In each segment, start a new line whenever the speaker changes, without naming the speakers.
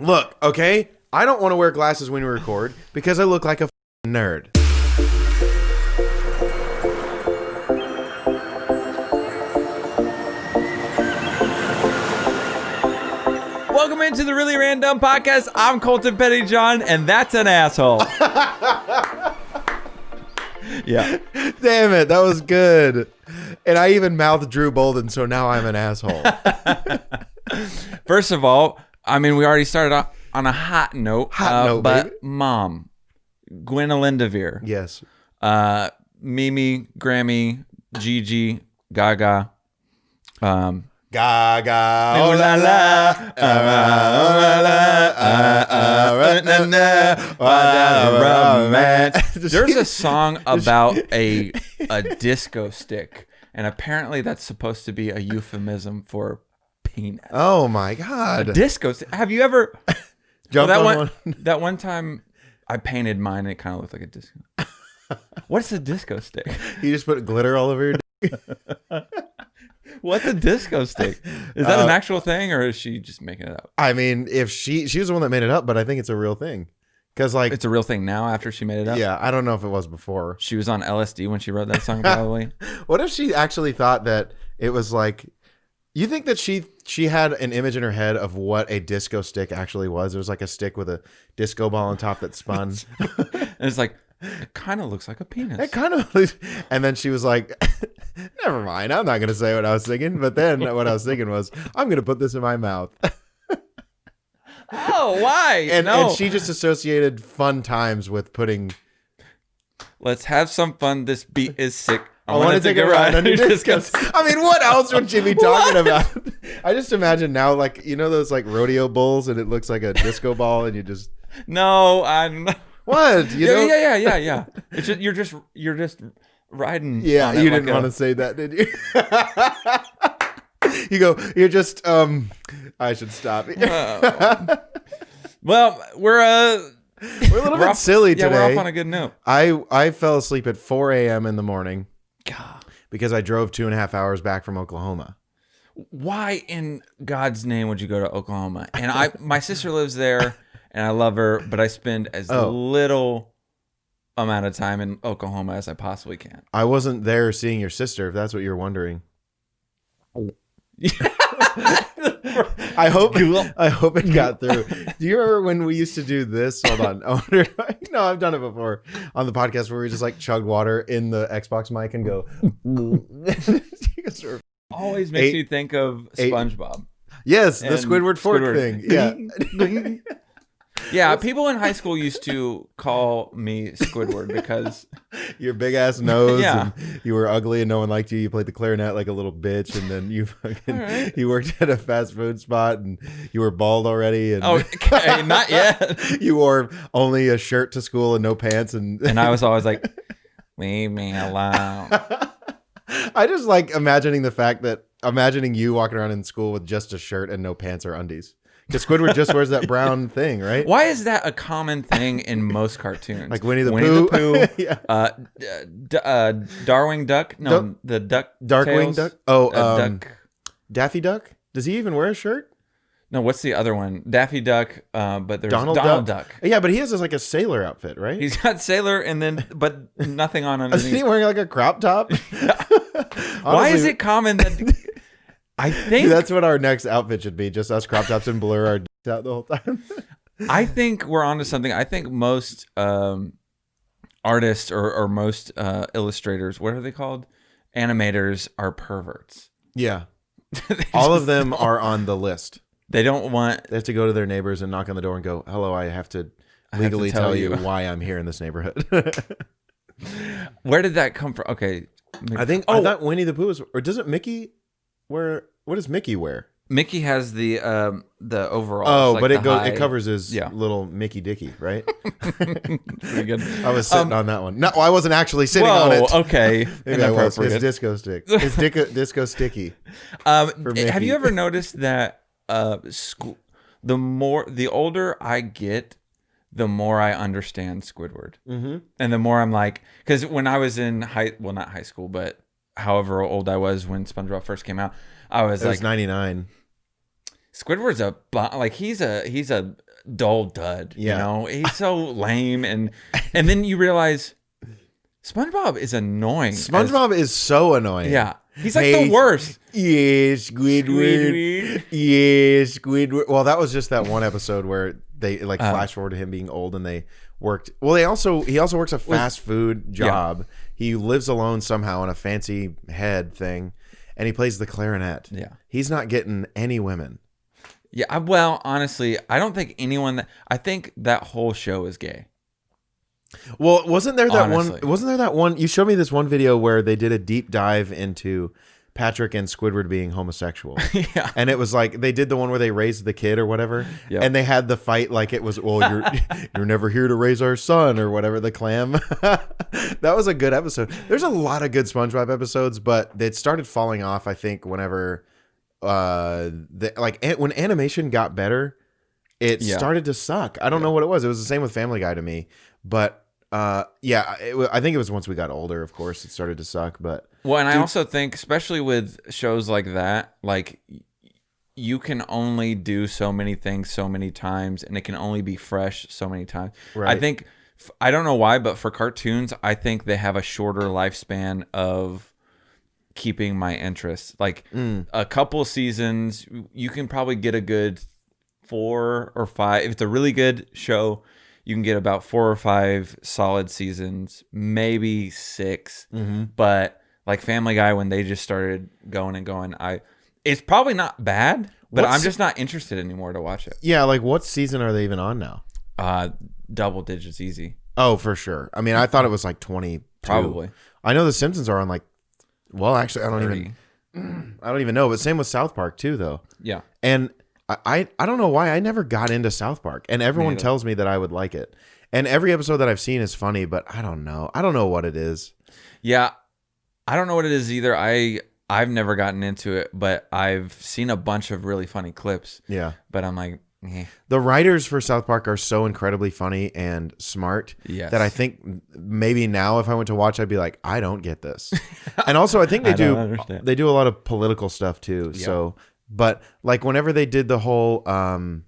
Look, okay? I don't want to wear glasses when we record because I look like a nerd.
Welcome into the Really Randumb podcast. I'm Colton Pettyjohn, and that's an asshole. Yeah.
Damn it, that was good. And I even mouthed Drew Bolden, so now I'm an asshole.
First of all, I mean, we already started off on a hot note. But
baby.
Mom, Gwendolyn DeVere.
Yes.
Mimi, Grammy, Gigi, Gaga.
Gaga, oh la la, romance.
There's a song about a disco stick, and apparently that's supposed to be a euphemism for penis.
Oh my God.
A disco stick. Have you ever
Jumped
that
on
one? That one time I painted mine and it kind of looked like a disco. What's a disco stick?
You just put glitter all over your dick?
What's a disco stick? Is that an actual thing, or is she just making it up?
I mean, if she was the one that made it up, but I think it's a real thing. Because like
It's a real thing now after she made it up?
yeah, I don't know if it was before.
She was on LSD when she wrote that song, probably.
What if she actually thought that it was like, you think that she had an image in her head of what a disco stick actually was? It was like a stick with a disco ball on top that spun.
And it's like, it kind of looks like a penis.
It kind of, and then she was like, never mind, I'm not going to say what I was thinking. But then what I was thinking was, I'm going to put this in my mouth.
Oh, why?
And she just associated fun times with putting.
Let's have some fun. This beat is sick.
I want to take a ride on your disco. I mean, what else would she be talking about? I just imagine now, like, you know those like rodeo bulls, and it looks like a disco ball, and you just
No, I'm not.
what? You know?
Yeah. It's just, you're just riding.
Yeah,
on it
you
like
didn't want to say that, did you? You go. You're just. I should stop.
Well, we're
a little bit silly today.
Yeah, we're off on a good note.
I fell asleep at 4 a.m. in the morning
God.
because I drove 2.5 hours back from Oklahoma.
Why in God's name would you go to Oklahoma? And my sister lives there, and I love her, but I spend as little amount of time in Oklahoma as I possibly can.
I wasn't there seeing your sister, if that's what you're wondering. I hope it got through. Do you remember when we used to do this? Hold on. No, I've done it before on the podcast where we just like chug water in the Xbox mic and go.
Always makes me think of SpongeBob.
Yes, the Squidward fork thing. Yeah.
Yeah, people in high school used to call me Squidward because
your big ass nose, and you were ugly and no one liked you. You played the clarinet like a little bitch, and then you worked at a fast food spot and you were bald already. And
okay, not yet.
You wore only a shirt to school and no pants, and
I was always like, leave me alone.
I just like imagining you walking around in school with just a shirt and no pants or undies. Because Squidward just wears that brown thing, right?
Why is that a common thing in most cartoons?
Like Winnie the Pooh.
Yeah. Darwing Duck. No, the Duck.
Darkwing Duck. Oh,
Duck.
Daffy Duck. Does he even wear a shirt?
No, what's the other one? Daffy Duck. But there's
Donald
Duck.
Yeah, but he has like a sailor outfit, right?
He's got sailor and then, but nothing on underneath.
Isn't he wearing like a crop top?
Why is it common that? I think
that's what our next outfit should be. Just us crop tops and blur our dicks out the whole time.
I think we're onto something. I think most artists or most illustrators, what are they called? Animators are perverts.
Yeah. All of them are on the list.
They don't want...
They have to go to their neighbors and knock on the door and go, hello, I have to legally tell you why I'm here in this neighborhood.
Where did that come from? Okay.
I thought Winnie the Pooh was... Or doesn't Mickey... What does Mickey wear?
Mickey has the overall.
Oh,
like
but it covers his little Mickey Dicky, right?
Pretty good.
I was sitting on that one. No, I wasn't actually sitting on it.
Okay.
Maybe I was. His disco stick. His disco sticky.
Have you ever noticed that the older I get, the more I understand Squidward, and the more I'm like, because when I was in not high school, but however old I was when SpongeBob first came out, I was like
99.
Squidward's he's a dull dud.
Yeah.
You know, he's so lame, and then you realize SpongeBob is annoying.
SpongeBob is so annoying.
Yeah, he's like the worst.
Yes, Squidward. Yes, Squidward. Well, that was just that one episode where they like flash forward to him being old, and they worked. Well, he also works a fast food job. Yeah. He lives alone somehow in a fancy head thing, and he plays the clarinet.
Yeah,
he's not getting any women.
Yeah, well, honestly, I don't think anyone. I think that whole show is gay.
Well, wasn't there that one? You showed me this one video where they did a deep dive into Patrick and Squidward being homosexual.
Yeah.
And it was like they did the one where they raised the kid or whatever. Yep. And they had the fight like it was, well, you're never here to raise our son or whatever, the clam. That was a good episode. There's a lot of good SpongeBob episodes, but it started falling off, I think, whenever when animation got better, it started to suck. I don't know what it was. It was the same with Family Guy to me. But I think it was once we got older, of course, it started to suck. But
I also think, especially with shows like that, like you can only do so many things so many times, and it can only be fresh so many times. Right. I think, I don't know why, but for cartoons, I think they have a shorter lifespan of keeping my interest. Like a couple seasons, you can probably get a good 4 or 5. If it's a really good show, you can get about 4 or 5 solid seasons, maybe 6. Mm-hmm. But like Family Guy, when they just started going, it's probably not bad, but I'm just not interested anymore to watch it.
Yeah, like what season are they even on now?
Double digits easy.
Oh, for sure. I mean, I thought it was like 20.
Probably.
I know The Simpsons are on like, well, actually, I don't even know. But same with South Park too, though.
Yeah.
And I don't know why I never got into South Park, and everyone tells me that I would like it. And every episode that I've seen is funny, but I don't know. I don't know what it is.
Yeah, I don't know what it is either. I've never gotten into it, but I've seen a bunch of really funny clips.
Yeah.
But I'm like,
The writers for South Park are so incredibly funny and smart that I think maybe now if I went to watch, I'd be like, I don't get this. And also, I think they do a lot of political stuff too. Yeah. So. But like whenever they did the whole the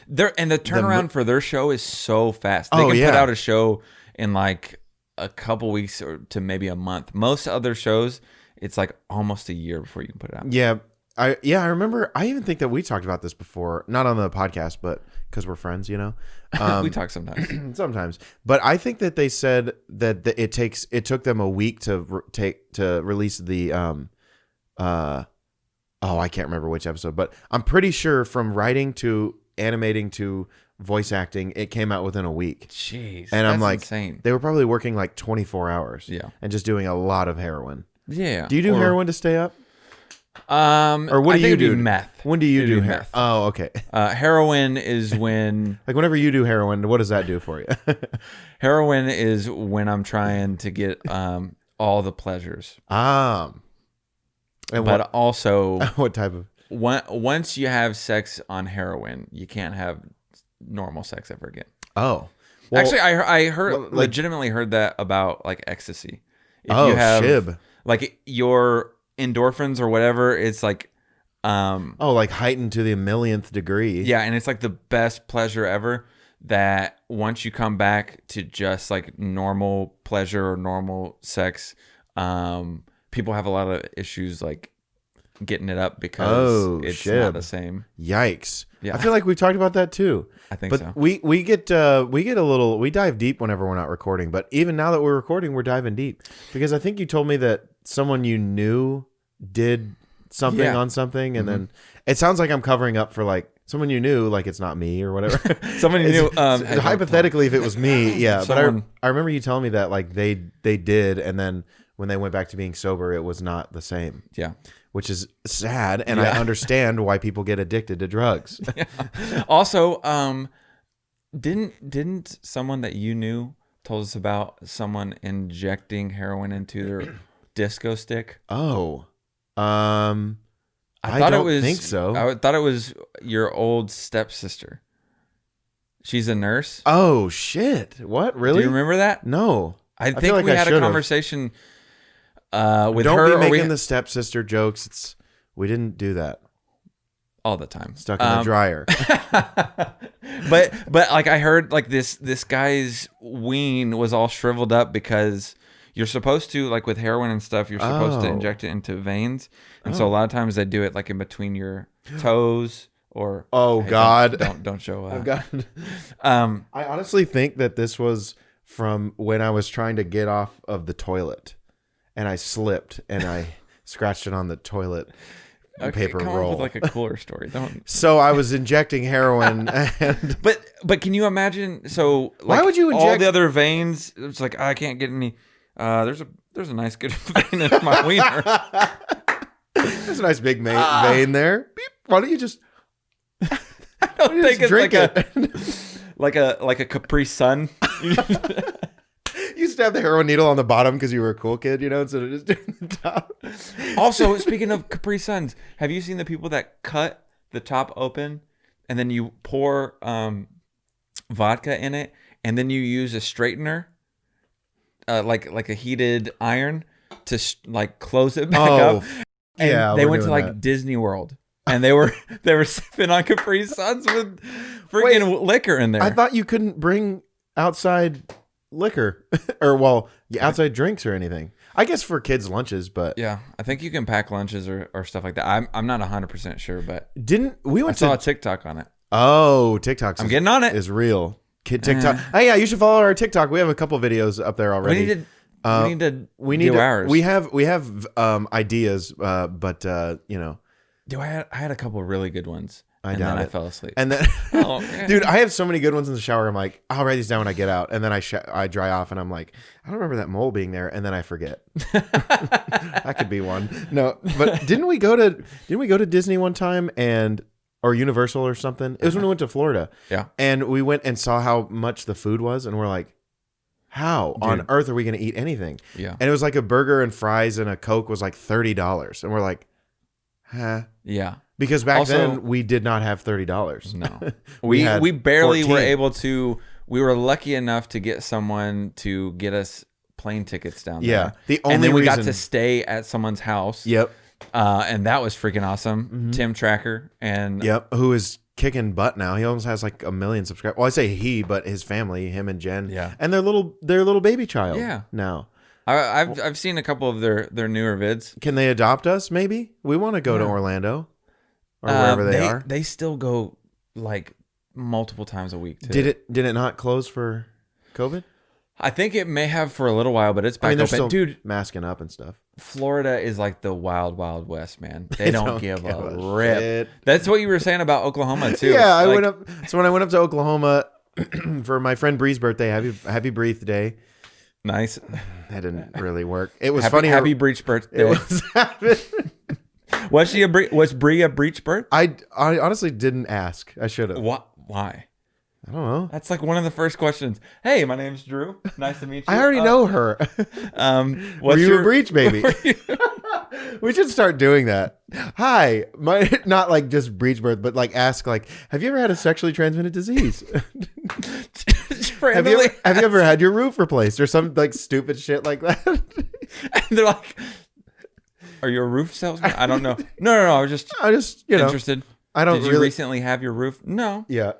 turnaround for their show is so fast. They can put out a show in like a couple weeks or to maybe a month. Most other shows, it's like almost a year before you can put it out.
Yeah. I remember. I even think that we talked about this before, not on the podcast, but because we're friends, you know.
We talk sometimes.
Sometimes, but I think that they said that it took them a week to release the I can't remember which episode, but I'm pretty sure from writing to animating to voice acting, it came out within a week.
Jeez,
and I'm like,
insane.
They were probably working like 24 hours, and just doing a lot of heroin.
Yeah.
Do you do heroin to stay up?
Or
what do you do?
Meth.
When do you do
meth?
Oh, okay.
Heroin is when
like whenever you do heroin, what does that do for you?
Heroin is when I'm trying to get all the pleasures. But also,
what type of?
Once you have sex on heroin, you can't have normal sex ever again.
Oh,
well, actually, I heard legitimately heard that about like ecstasy. If you have
shib.
Like your endorphins or whatever, it's like
like heightened to the millionth degree.
Yeah, and it's like the best pleasure ever. That once you come back to just like normal pleasure or normal sex, people have a lot of issues like getting it up because it's not the same.
Yikes! Yeah, I feel like we talked about that too.
I think so.
We dive deep whenever we're not recording. But even now that we're recording, we're diving deep because I think you told me that someone you knew did something on something, and then it sounds like I'm covering up for like someone you knew, like it's not me or whatever.
Someone you knew.
Hypothetically, if it was me, yeah. But I remember you telling me that like they did, and then when they went back to being sober, it was not the same.
Yeah.
Which is sad, and I understand why people get addicted to drugs.
Yeah. Also, didn't someone that you knew told us about someone injecting heroin into their disco stick?
Oh.
I don't think so. I thought it was your old stepsister. She's a nurse.
Oh, shit. What? Really?
Do you remember that?
No.
I think like we had a conversation with her.
Don't be making the stepsister jokes. We didn't do that.
all the time.
Stuck in the dryer.
but like I heard like this guy's ween was all shriveled up because you're supposed to, like with heroin and stuff, you're supposed to inject it into veins. And so a lot of times they do it like in between your toes or
God.
Don't show up.
I've got I honestly think that this was from when I was trying to get off of the toilet and I slipped and I scratched it on the toilet paper
come
roll.
Up with like a cooler story. Don't.
So I was injecting heroin and
But can you imagine? So like,
why would you inject
all the other veins? It's like I can't get any. There's a nice good vein in my wiener.
There's a nice big vein there. Beep. Why don't you just?
I don't think it's like a Capri Sun.
You stab the heroin needle on the bottom because you were a cool kid, instead of just doing the top.
Also, speaking of Capri Suns, have you seen the people that cut the top open and then you pour vodka in it and then you use a straightener, like a heated iron, to close it back up? And
yeah,
they went to like that. Disney World and they were sipping on Capri Suns with freaking liquor in there.
I thought you couldn't bring outside liquor or outside drinks or anything. I guess for kids' lunches, but
yeah, I think you can pack lunches or stuff like that. I'm not 100% sure, but
I
saw a TikTok on it.
Oh, TikTok!
I'm getting on it.
Is real kid TikTok. Oh yeah, you should follow our TikTok. We have a couple videos up there already.
We need to do ours.
We have ideas, but
Dude, I had a couple really good ones.
I
fell asleep.
And then, dude, I have so many good ones in the shower. I'm like, I'll write these down when I get out. And then I dry off, and I'm like, I don't remember that mole being there. And then I forget. That could be one. No, but didn't we go to Disney one time or Universal or something? It was when we went to Florida.
Yeah.
And we went and saw how much the food was, and we're like, how on earth are we going to eat anything?
Yeah.
And it was like a burger and fries and a Coke was like $30, and we're like, huh?
Yeah.
Because back then we did not have $30.
No, we barely 14. Were able to. We were lucky enough to get someone to get us plane tickets down there.
Yeah,
and then we got to stay at someone's house.
Yep,
and that was freaking awesome. Mm-hmm. Tim Tracker and
who is kicking butt now. He almost has like 1 million subscribers. Well, I say he, but his family, him and Jen, and their little baby child.
Yeah,
now.
I've seen a couple of their newer vids.
Can they adopt us? Maybe we want to go to Orlando. Or wherever they are.
They still go like multiple times a week too.
Did it not close for COVID?
I think it may have for a little while, but it's back open.
Still
dude,
masking up and stuff.
Florida is like the wild, wild west, man. They don't give a rip. Shit. That's what you were saying about Oklahoma too.
Yeah, I went up. So when I went up to Oklahoma for my friend Bree's birthday, happy Breathe Day.
Nice.
That didn't really work. It was
funny. Happy Breach birthday.
It was
Was Bree a breech bird?
I honestly didn't ask. I should have.
What? Why?
I don't know.
That's like one of the first questions. Hey, my name's Drew. Nice to meet you.
I already know her. Were you a breech baby? We should start doing that. Hi, not like just breech birth, but like ask like, have you ever had a sexually transmitted disease? have you ever had your roof replaced or some like stupid shit like that?
And they're like, are you a roof salesman? I don't know. No. I was just interested. Did you recently have your roof? No.
Yeah.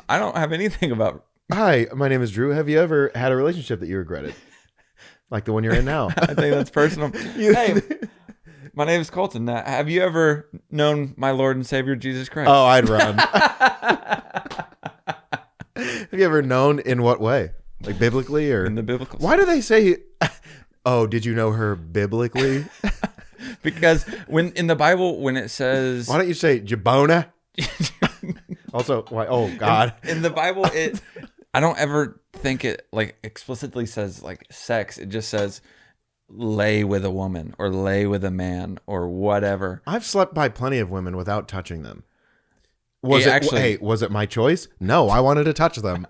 I don't have anything about.
Hi, my name is Drew. Have you ever had a relationship that you regretted? Like the one you're in now.
I think that's personal. Hey, my name is Colton. Have you ever known my Lord and Savior Jesus Christ?
Oh, I'd run. Have you ever known in what way? Like biblically or?
In the biblical.
Why do they say, oh, did you know her biblically?
Because when in the Bible, when it says,
why don't you say Jabona? Also, why? Oh God!
In the Bible, I don't ever think it like explicitly says like sex. It just says lay with a woman or lay with a man or whatever.
I've slept by plenty of women without touching them. Was it my choice? No, I wanted to touch them.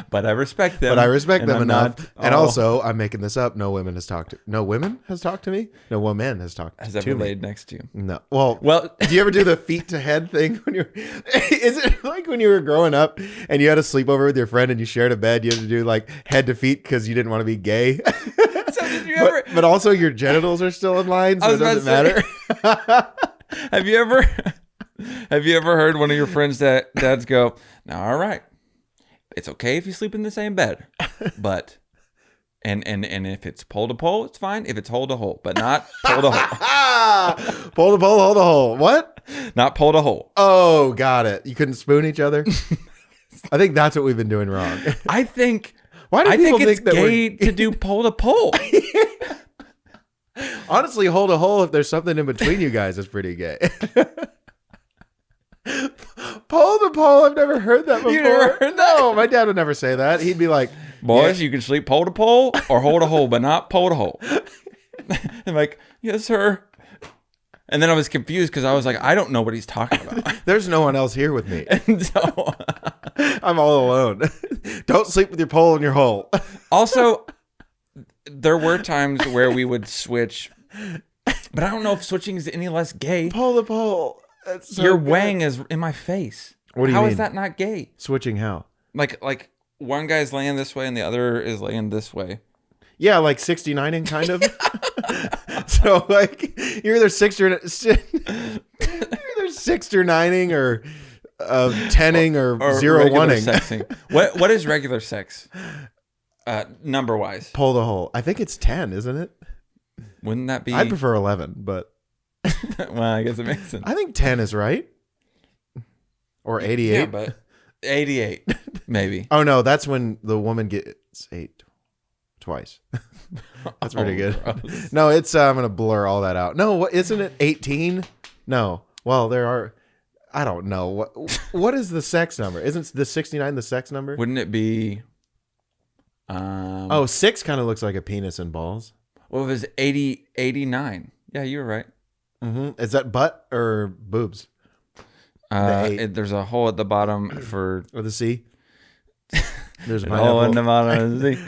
But I respect them.
Them enough. And also, I'm making this up. No woman has talked to me. No woman has talked to me? No woman has talked to me.
Has ever laid next to you?
No. Well, do you ever do the feet to head thing when you're... Is it like when you were growing up and you had a sleepover with your friend and you shared a bed, you had to do like head to feet because you didn't want to be gay?
So did you ever...
But also your genitals are still in line, so it doesn't matter.
Have you ever... Have you ever heard one of your friends' dads go, "Now, all right, it's okay if you sleep in the same bed, but and if it's pole to pole, it's fine. If it's hole to hole, but not pole to hole.
Pole to pole, hole to hole. What?
Not pole to hole.
Oh, got it. You couldn't spoon each other. I think that's what we've been doing wrong.
I think.
Why do people
it's
think that
gay to do pole to pole?
Honestly, hole to hole, if there's something in between you guys, is pretty gay. Pole to pole, I've never heard that before.
You never heard that?
No, my dad would never say that. He'd be like,
"Boys, you can sleep pole to pole or hole to hole, but not pole to hole." I'm like, "Yes, sir." And then I was confused because I was like, I don't know what he's talking about.
There's no one else here with me.
And so
I'm all alone. Don't sleep with your pole in your hole.
Also, there were times where we would switch, but I don't know if switching is any less gay.
Pole to pole. That's so
Your
good.
wang is in my face.
What do you
How
mean?
is that not gay?
Switching how?
Like one guy's laying this way and the other is laying this way.
Yeah, like 69ing kind of. So like you're either 6 or 9ing or 10ing or 0-1ing.
Sexing. What is regular sex? Number wise.
Pull the hole. I think it's 10, isn't it?
Wouldn't that be?
I prefer 11, but
well, I guess it makes sense.
I think 10 is right. Or 88.
Yeah, but 88 maybe.
Oh no, that's when the woman gets 8 twice. That's pretty good.
Gross.
No, it's I'm gonna blur all that out. No, what isn't it 18? No. Well, there are. I don't know what is the sex number. Isn't the 69 the sex number?
Wouldn't it be?
6 kind of looks like a penis and balls.
Well, it was 89. Yeah, you were right.
Mm-hmm. Is that butt or boobs?
There's a hole at the bottom for
Or the C? There's a
hole in the bottom of the sea.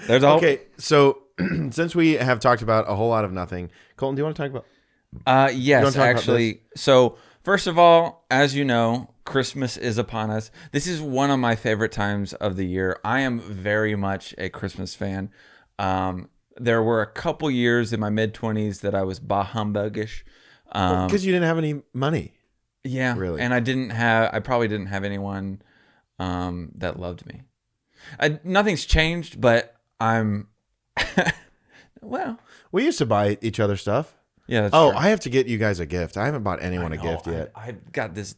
There's a hole.
Okay, so since we have talked about a whole lot of nothing, Colton, do you want to talk about?
Yes, actually. So first of all, as you know, Christmas is upon us. This is one of my favorite times of the year. I am very much a Christmas fan. There were a couple years in my mid-20s that I was bah humbuggish.
Because you didn't have any money.
Yeah,
really.
And I probably didn't have anyone that loved me. Nothing's changed, but I'm well.
We used to buy each other stuff.
Yeah. That's
true.
I
I have to get you guys a gift. I haven't bought anyone a gift yet.
I've got this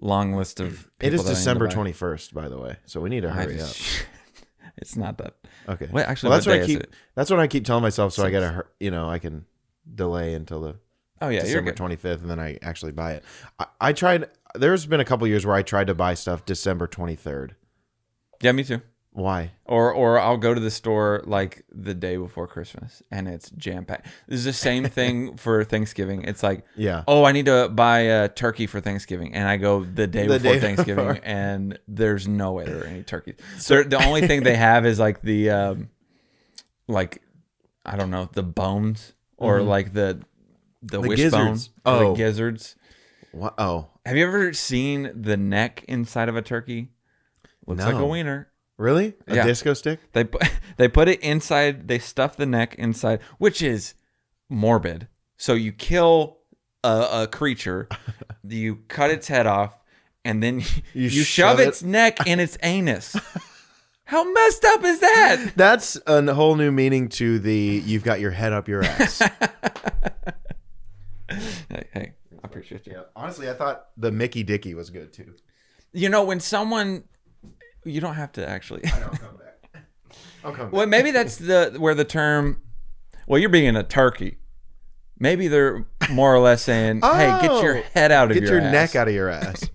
long list of people.
It is
that I need to
December
buy.
21st, by the way, so we need to hurry up.
It's not that.
Okay.
Wait, actually,
well, that's
what
what
day is it?
That's what I keep telling myself. So I gotta, I can delay until the December 25th, and then I actually buy it. I tried. There's been a couple years where I tried to buy stuff December 23rd.
Yeah, me too.
Why?
Or I'll go to the store like the day before Christmas and it's jam packed. This is the same thing for Thanksgiving. It's like, oh, I need to buy a turkey for Thanksgiving, and I go the day before Thanksgiving, and there's no way there are any turkeys. So the only thing they have is like the like I don't know, the bones or like the wishbone, the gizzards.
What? Oh,
have you ever seen the neck inside of a turkey? Looks like a wiener.
Really? A disco stick?
They put it inside. They stuff the neck inside, which is morbid. So you kill a creature, you cut its head off, and then you shove its neck in its anus. How messed up is that?
That's a whole new meaning to the "you've got your head up your ass."
Hey, I appreciate you.
Yeah, honestly, I thought the Mickey Dicky was good too.
You know, when someone. You don't have to actually.
I don't come back. I'll come back.
Well, maybe that's where the term. Well, you're being a turkey. Maybe they're more or less saying, "Hey, get your head out of your ass.
Get your neck out of your ass."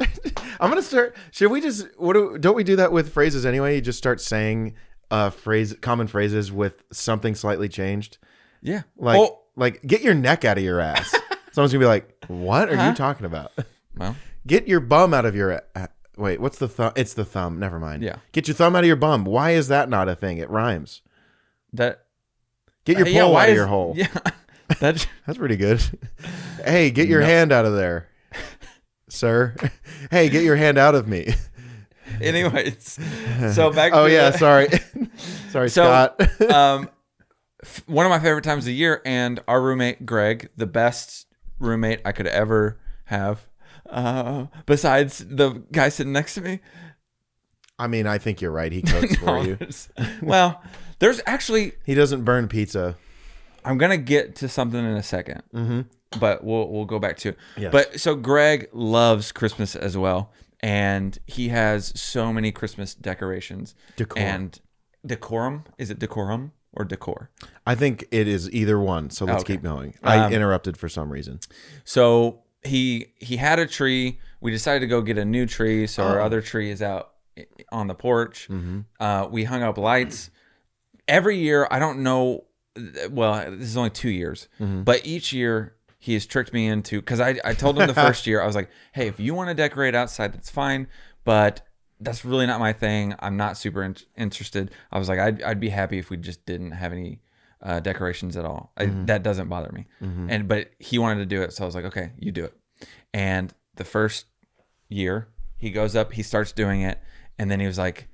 I'm gonna start. Should we just? Don't we do that with phrases anyway? You just start saying common phrases with something slightly changed.
Yeah,
like get your neck out of your ass. Someone's gonna be like, "What are you talking about?"
Well,
get your bum out of your. Wait, what's the thumb? It's the thumb. Never mind.
Yeah.
Get your thumb out of your bum. Why is that not a thing? It rhymes.
Get
your pole out of your hole.
Yeah. That's
pretty good. Hey, get your hand out of there, sir. Hey, get your hand out of me.
Anyways, so back to
sorry. Sorry, Scott.
One of my favorite times of the year, and our roommate, Greg, the best roommate I could ever have. besides the guy sitting next to me.
I mean, I think you're right. He cooks for you.
Well, there's actually...
He doesn't burn pizza.
I'm going to get to something in a second, but we'll go back to it.
Yes.
But so Greg loves Christmas as well, and he has so many Christmas decorations.
Decor.
And decorum? Is it decorum or decor?
I think it is either one, so let's keep going. I interrupted for some reason.
So he had a tree. We decided to go get a new tree, so our other tree is out on the porch. We hung up lights. Every year, I don't know, well, this is only 2 years, but each year he has tricked me into, because I told him the first year, I was like, hey, if you want to decorate outside, that's fine, but that's really not my thing. I'm not super interested. I was like, I'd be happy if we just didn't have any decorations at all. That doesn't bother me. But he wanted to do it, so I was like, okay, you do it. And the first year, he goes up, he starts doing it, and then he was like,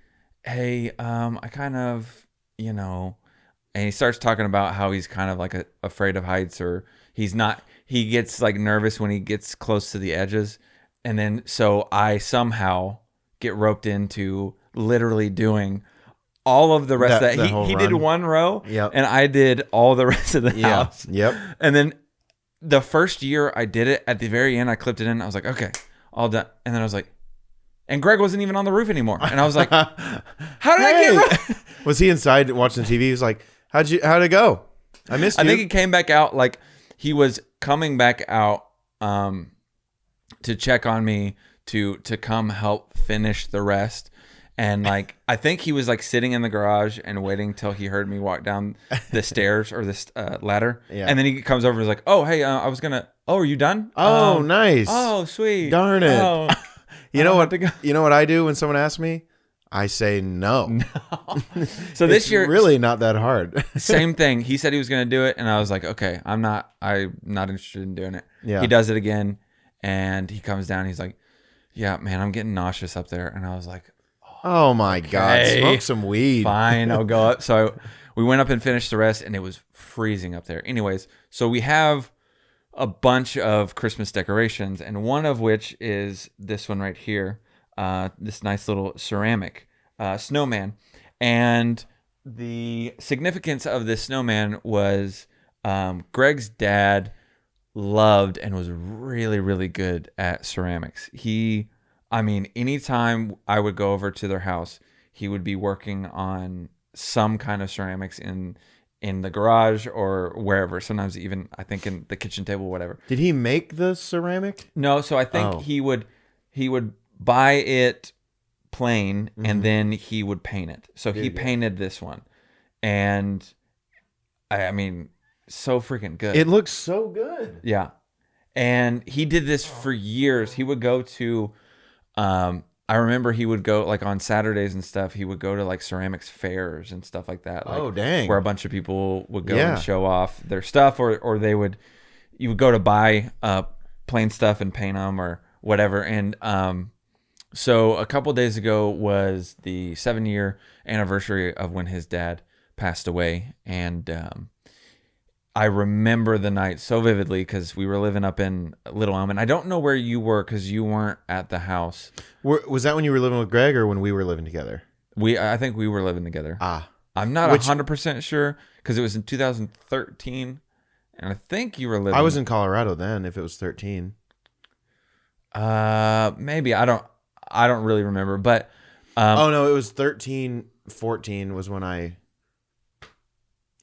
hey, I kind of, and he starts talking about how he's kind of like afraid of heights, or he gets like nervous when he gets close to the edges. And then, so I somehow get roped into literally doing all of the rest of that. He did one row, and I did all the rest of the house. And then the first year I did it, at the very end, I clipped it in. I was like, okay, all done. And then I was like, and Greg wasn't even on the roof anymore. And I was like, how did I get
Was he inside watching TV? He was like, how'd it go? I missed you.
I think he came back out, like he was coming back out to check on me to come help finish the rest. And like, I think he was like sitting in the garage and waiting till he heard me walk down the stairs or this ladder. And then he comes over and is like, oh, hey, are you done?
Oh, nice.
Oh, sweet.
Darn it. Oh, you know what I do when someone asks me? I say no.
So this year,
really not that hard.
Same thing. He said he was going to do it, and I was like, okay, I'm not interested in doing it. He does it again, and he comes down. He's like, yeah, man, I'm getting nauseous up there. And I was like,
oh my God, smoke some weed.
Fine, I'll go up. So we went up and finished the rest, and it was freezing up there. Anyways, so we have a bunch of Christmas decorations, and one of which is this one right here, this nice little ceramic snowman. And the significance of this snowman was Greg's dad loved and was really, really good at ceramics. Anytime I would go over to their house, he would be working on some kind of ceramics in the garage or wherever. Sometimes even, I think, in the kitchen table, whatever.
Did he make the ceramic?
No, so I think he would buy it plain, and then he would paint it. So he painted this one, and I mean, so freaking good.
It looks so good.
Yeah, and he did this for years. He would go to, I remember he would go like on Saturdays and stuff. He would go to like ceramics fairs and stuff like that. Like,
oh dang!
Where a bunch of people would go and show off their stuff, or you would go to buy plain stuff and paint them or whatever. And so a couple days ago was the 7-year anniversary of when his dad passed away, and I remember the night so vividly because we were living up in Little Elm, and I don't know where you were because you weren't at the house.
Was that when you were living with Greg or when we were living together?
I think we were living together. I'm not 100% sure because it was in 2013, and I think you were living.
I was in Colorado then. If it was 13,
maybe I don't really remember, but
oh no, it was 13, 14 was when I.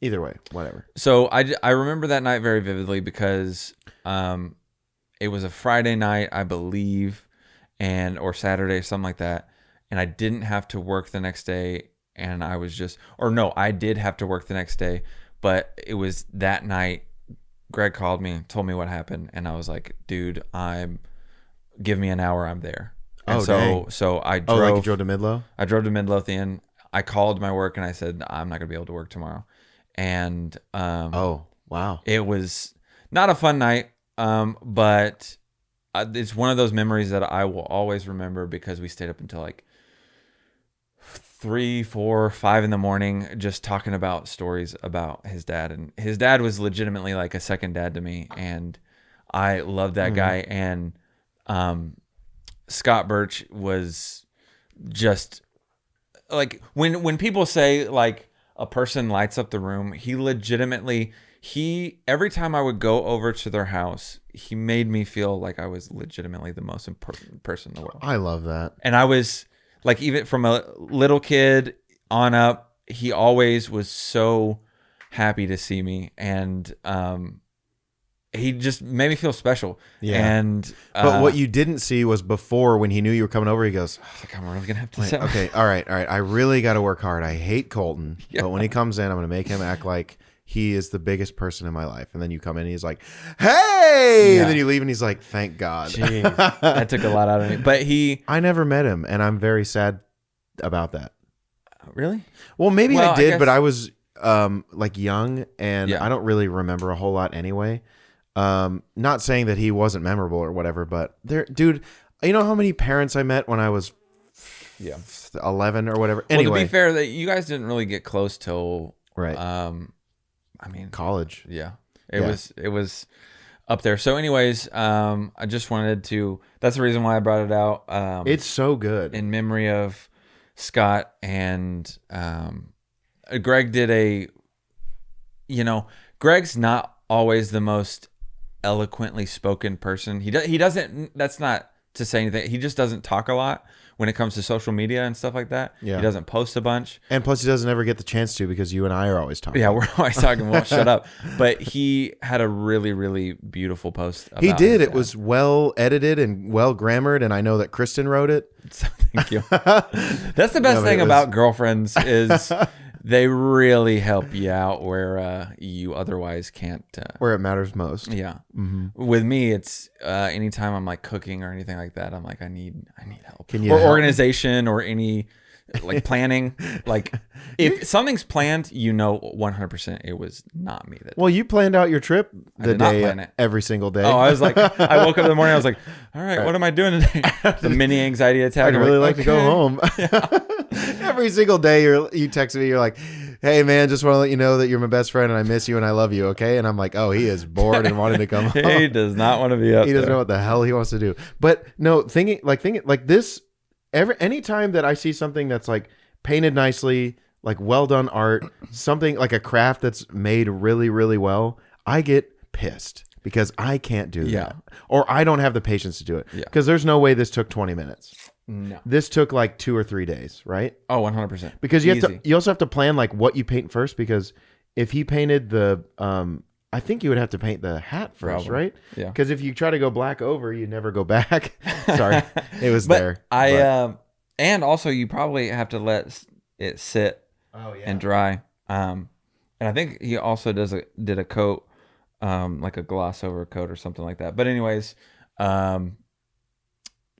Either way, whatever.
So I remember that night very vividly because it was a Friday night, I believe, or Saturday, something like that. And I didn't have to work the next day. And I was I did have to work the next day. But it was that night, Greg called me, told me what happened. And I was like, dude, give me an hour, I'm there. And so I drove. Oh,
like you drove to Midlow?
I drove to Midlothian. I called my work and I said, I'm not going to be able to work tomorrow. And
oh wow,
it was not a fun night, but it's one of those memories that I will always remember because we stayed up until like 3, 4, 5 in the morning just talking about stories about his dad. And his dad was legitimately like a second dad to me, and I loved that guy. And Scott Birch was just like when people say like a person lights up the room, he legitimately every time I would go over to their house, he made me feel like I was legitimately the most important person in the world.
I love that.
And I was like, even from a little kid on up, he always was so happy to see me, and he just made me feel special.
Yeah.
And
but what you didn't see was before, when he knew you were coming over, he goes,
like, I'm really gonna have to say,
okay, all right. I really got to work hard. I hate Colton, but when he comes in, I'm gonna make him act like he is the biggest person in my life. And then you come in and he's like, hey, and then you leave and he's like, thank God.
Jeez, that took a lot out of me. But I
never met him, and I'm very sad about that.
Really?
Well, maybe I did, but I was like young, and I don't really remember a whole lot anyway. Not saying that he wasn't memorable or whatever, but dude, you know how many parents I met when I was 11 or whatever? Anyway.
Well, to be fair, that you guys didn't really get close till I mean,
college.
Yeah. It was up there. So anyways, I just wanted to, that's the reason why I brought it out.
It's so good.
In memory of Scott, and Greg did Greg's not always the most eloquently spoken person. He doesn't, that's not to say anything. He just doesn't talk a lot when it comes to social media and stuff like that. Yeah. He doesn't post a bunch.
And plus he doesn't ever get the chance to, because you and I are always talking.
Yeah, we're always talking. Well, shut up. But he had a really, really beautiful post about
He did. It was well edited and well grammared, and I know that Kristen wrote it.
So, thank you. That's the best thing about girlfriends is they really help you out where you otherwise can't.
Where it matters most.
Yeah. Mm-hmm. With me, it's anytime I'm like cooking or anything like that, I'm like, I need help.
Can you
or
help?
Organization or any like planning. Like if something's planned, 100% it was not me.
Well, you planned out your trip the day every single day.
Oh, I was like, I woke up in the morning, I was like, all right, what am I doing today? The mini anxiety attack.
I'd really like to go home. Every single day you text me, you're like, hey man, just want to let you know that you're my best friend and I miss you and I love you, okay? And I'm like, oh, he is bored and wanting to come home.
He does not want to be up
He doesn't know what the hell he wants to do. But no, thinking like this, anytime that I see something that's like painted nicely, like well done art, something like a craft that's made really, really well, I get pissed because I can't do that. Or I don't have the patience to do it. Because there's no way this took 20 minutes.
No.
This took like 2 or 3 days, right?
Oh, 100%.
Because you also have to plan like what you paint first, because if he painted the I think you would have to paint the hat first, right?
Yeah.
Because if you try to go black over, you never go back. Sorry, it was there.
And also you probably have to let it sit and dry. And I think he also did a coat, like a gloss over coat or something like that. But anyways, love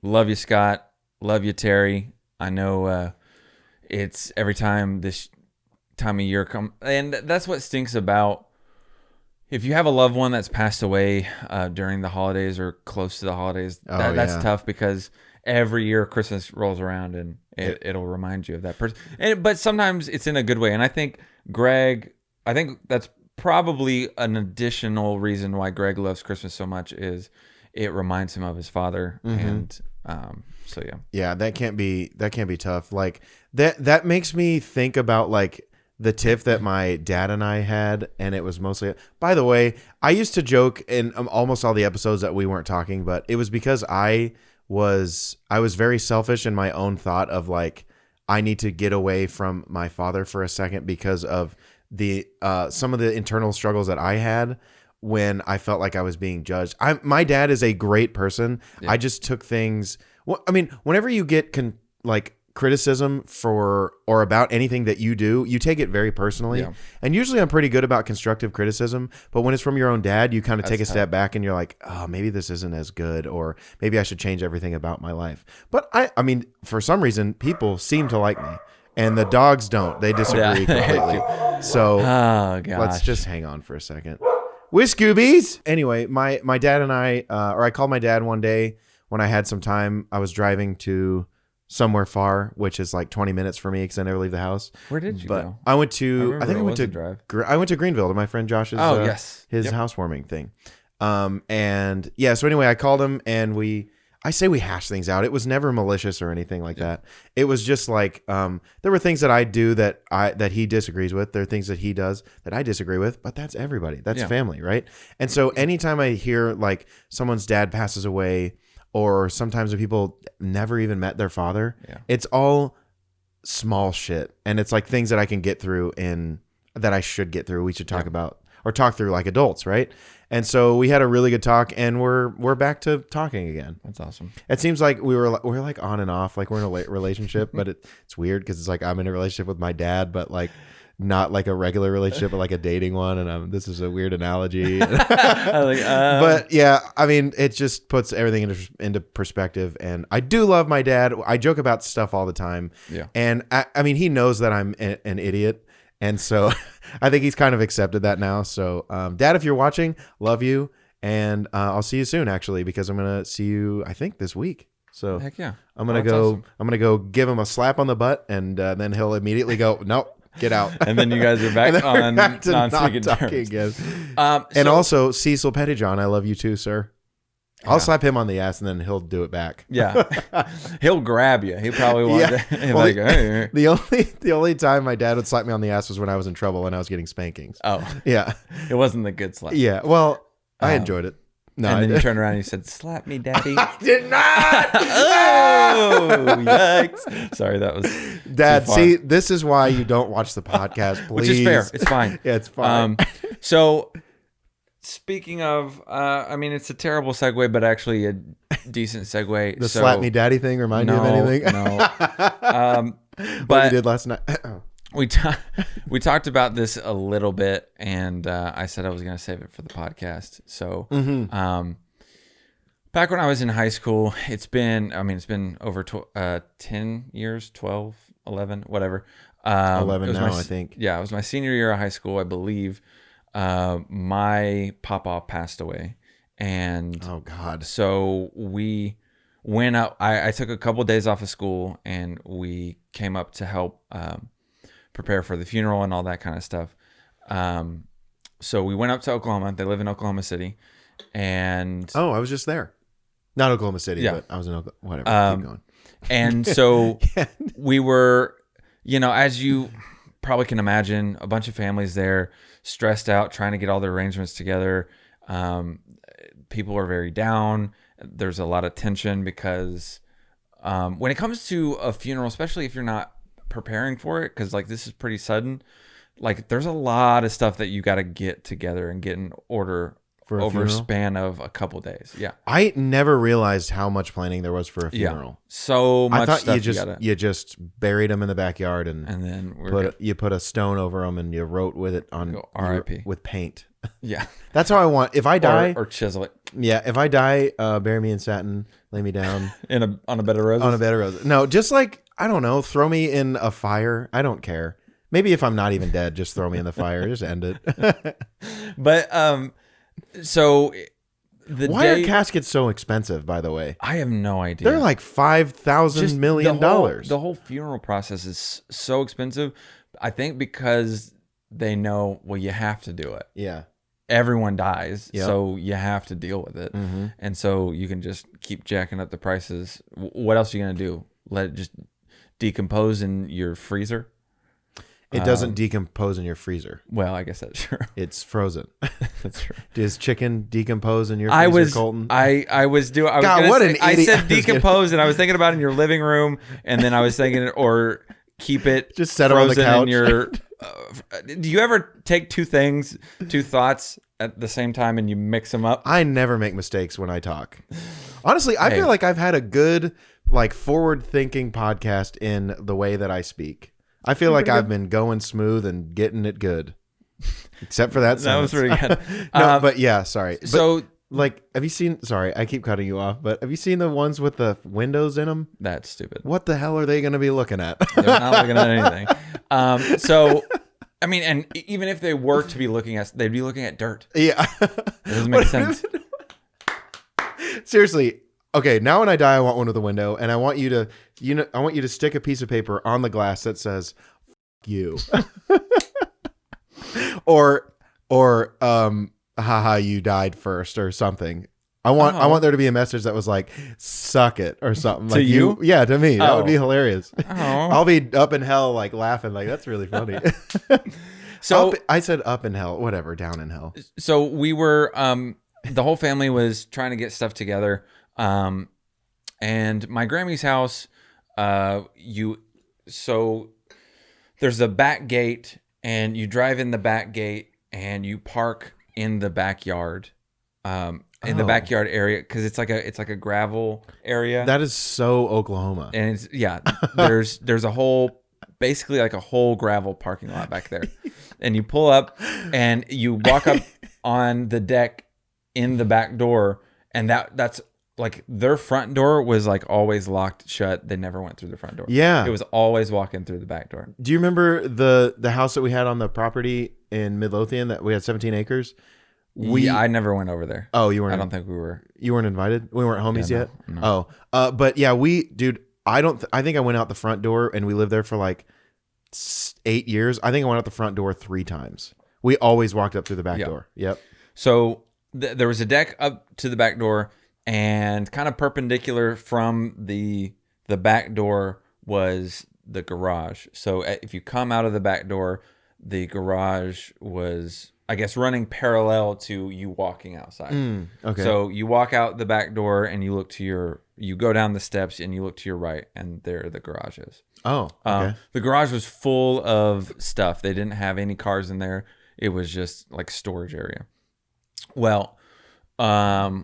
you, Scott. Love you, Terry. I know it's every time this time of year come, and that's what stinks about if you have a loved one that's passed away during the holidays or close to the holidays. That's tough, because every year Christmas rolls around and it'll remind you of that person. But sometimes it's in a good way, and I think that's probably an additional reason why Greg loves Christmas so much, is it reminds him of his father. And so that can't be tough. Like that makes me think about like the tiff that my dad and I had, and it was mostly, by the way, I used to joke in almost all the episodes that we weren't talking, but it was because I was very selfish in my own thought of like, I need to get away from my father for a second because of the some of the internal struggles that I had when I felt like I was being judged. My dad is a great person. I just took things. Well, I mean, whenever you get criticism for or about anything that you do, you take it very personally. And usually I'm pretty good about constructive criticism, but when it's from your own dad, you kind of take a step back and you're like, oh, maybe this isn't as good, or maybe I should change everything about my life. But I mean, for some reason, people seem to like me. And the dogs don't. They disagree completely. So let's just hang on for a second. With Scoobies. Anyway, my dad and I called my dad one day when I had some time. I was driving to somewhere far, which is like 20 minutes for me because I never leave the house. Where did you go?
I went to, I went to Greenville to my friend Josh's his housewarming thing. So anyway, I called him and I say we hash things out. It was never malicious or anything like that. It was just like there were things that I do that he disagrees with. There are things that he does that I disagree with, but that's everybody. That's family, right? And so anytime I hear like someone's dad passes away, or sometimes when people never even met their father, it's all small shit. And it's like things that I can get through and that I should get through. We should talk about or talk through like adults, right? And so we had a really good talk, and we're back to talking again.
That's awesome.
It seems like we're like on and off, like we're in a relationship, but it's weird because it's like I'm in a relationship with my dad, but like not like a regular relationship, but like a dating one. And this is a weird analogy, but yeah, I mean, it just puts everything into perspective. And I do love my dad. I joke about stuff all the time. Yeah, and I mean, he knows that I'm an idiot. And so I think he's kind of accepted that now. So, Dad, if you're watching, love you. And I'll see you soon, actually, because I'm going to see you, I think, this week. So
heck yeah.
I'm going to go. Awesome. I'm going to go give him a slap on the butt, and then he'll immediately go, nope, get out.
And then you guys are back on non-speaking terms.
Again. And also, Cecil Pettyjohn, I love you too, sir. Yeah. I'll slap him on the ass and then he'll do it back.
Yeah. He'll grab you. He probably won't. Yeah.
Well, like, hey. The only time my dad would slap me on the ass was when I was in trouble and I was getting spankings.
Oh.
Yeah.
It wasn't the good slap.
Yeah. Well, I enjoyed it.
No, and then you turned around and you said, "Slap me, daddy."
I did not.
Oh, yikes. Sorry, that was
Dad, see, this is why you don't watch the podcast, please.
Which is fair. It's fine.
Yeah, it's fine.
So speaking of, I mean, it's a terrible segue, but actually a decent segue.
The slap me daddy thing remind you of anything?
No. But
what you did last night.
we talked about this a little bit, and I said I was going to save it for the podcast. So back when I was in high school, it's been over 10 years, 12, 11, whatever.
11 now, I think.
Yeah, it was my senior year of high school, I believe. My papa passed away, and
oh god,
so we went up. I took a couple of days off of school, and we came up to help prepare for the funeral and all that kind of stuff. So we went up to Oklahoma. They live in Oklahoma City, and
I was just there. Not Oklahoma City, but I was in Oklahoma. Whatever. Keep going.
And so we were, as you probably can imagine, a bunch of families there, stressed out, trying to get all their arrangements together. People are very down. There's a lot of tension because when it comes to a funeral, especially if you're not preparing for it, because like this is pretty sudden, like there's a lot of stuff that you got to get together and get in order for over a span of a couple days. Yeah,
I never realized how much planning there was for a funeral.
So much.
I thought
stuff
you just buried them in the backyard and
then
you put a stone over them and you wrote with it on
R.I.P.
with paint.
Yeah,
that's how I want. If I die
or chisel it.
Yeah, if I die, bury me in satin, lay me down
on a bed of roses.
On a bed of roses. No, just like I don't know, throw me in a fire. I don't care. Maybe if I'm not even dead, just throw me in the fire. Just end it.
But so
why are caskets so expensive? By the way,
I have no idea.
They're like $5,000 million.
The whole funeral process is so expensive. I think because they know, well, you have to do it.
Yeah.
Everyone dies, so you have to deal with it. Mm-hmm. And so you can just keep jacking up the prices. What else are you going to do? Let it just decompose in your freezer?
It doesn't decompose in your freezer.
Well, I guess that's true.
It's frozen.
That's true.
Does chicken decompose in your freezer, Colton?
I said decompose, and I was thinking about it in your living room, and then I was thinking, or keep it
just set it on the couch.
In your, do you ever take two thoughts at the same time and you mix them up?
I never make mistakes when I talk. Honestly, I feel like I've had a good, like, forward-thinking podcast in the way that I speak. I feel like I've been going smooth and getting it good, except for that sentence.
That was pretty good.
But yeah, sorry.
So,
like, have you seen? Sorry, I keep cutting you off. But have you seen the ones with the windows in them?
That's stupid.
What the hell are they going to be looking at?
They're not looking at anything. So, I mean, and even if they were to be looking at, they'd be looking at dirt.
Yeah,
it doesn't make sense.
Seriously. Okay, now when I die, I want one with a window, and I want you to, stick a piece of paper on the glass that says "F you," or haha, you died first, or something. I want there to be a message that was like, suck it or something.
To
like
you?
Yeah, to me. That would be hilarious.
Oh.
I'll be up in hell like laughing like that's really funny.
So
I said up in hell, whatever, down in hell.
So we were the whole family was trying to get stuff together. And my Grammy's house, so there's a back gate and you drive in the back gate and you park in the backyard. In the backyard area, because it's like a gravel area.
That is so Oklahoma.
And it's there's a whole, basically like a whole gravel parking lot back there. And you pull up and you walk up on the deck in the back door, and that's like their front door was like always locked shut. They never went through the front door.
Yeah.
It was always walking through the back door.
Do you remember the house that we had on the property in Midlothian that we had 17 acres?
I never went over there.
Oh, you weren't?
I don't think we were.
You weren't invited? We weren't homies yet?
No.
Oh. But yeah, I think I went out the front door and we lived there for like 8 years. I think I went out the front door 3 times. We always walked up through the back door. Yep.
So there was a deck up to the back door, and kind of perpendicular from the back door was the garage. So if you come out of the back door, the garage was, I guess, running parallel to you walking outside.
Okay.
So you walk out the back door and you go down the steps and you look to your right, and there the garage is.
Oh, okay.
The garage was full of stuff. They didn't have any cars in there. It was just like storage area. Well, there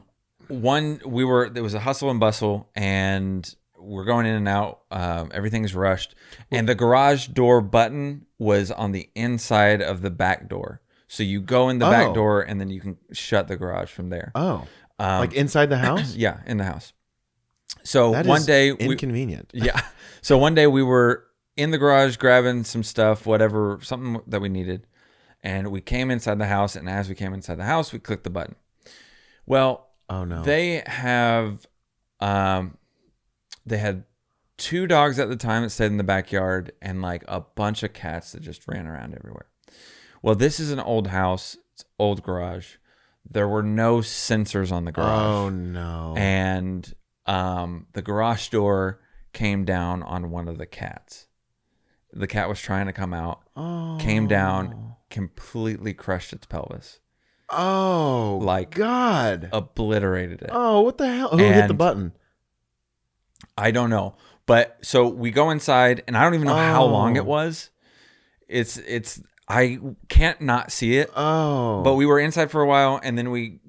was a hustle and bustle, and we're going in and out. Everything's rushed, and the garage door button was on the inside of the back door. So you go in the back door, and then you can shut the garage from there.
Oh, like inside the house?
Yeah, in the house. So
that
one
is
day,
inconvenient.
Yeah. So one day we were in the garage grabbing some stuff, whatever, something that we needed, and we came inside the house. And as we came inside the house, we clicked the button. Well,
oh no,
they have, they had 2 dogs at the time that stayed in the backyard, and like a bunch of cats that just ran around everywhere. Well, this is an old house. It's old garage. There were no sensors on the garage.
Oh no.
And the garage door came down on one of the cats. The cat was trying to come out, came down, completely crushed its pelvis.
Oh,
like
God.
Obliterated it.
Oh, what the hell? Who hit the button?
I don't know. But so we go inside, and I don't even know how long it was. I can't not see it.
Oh.
But we were inside for a while, and then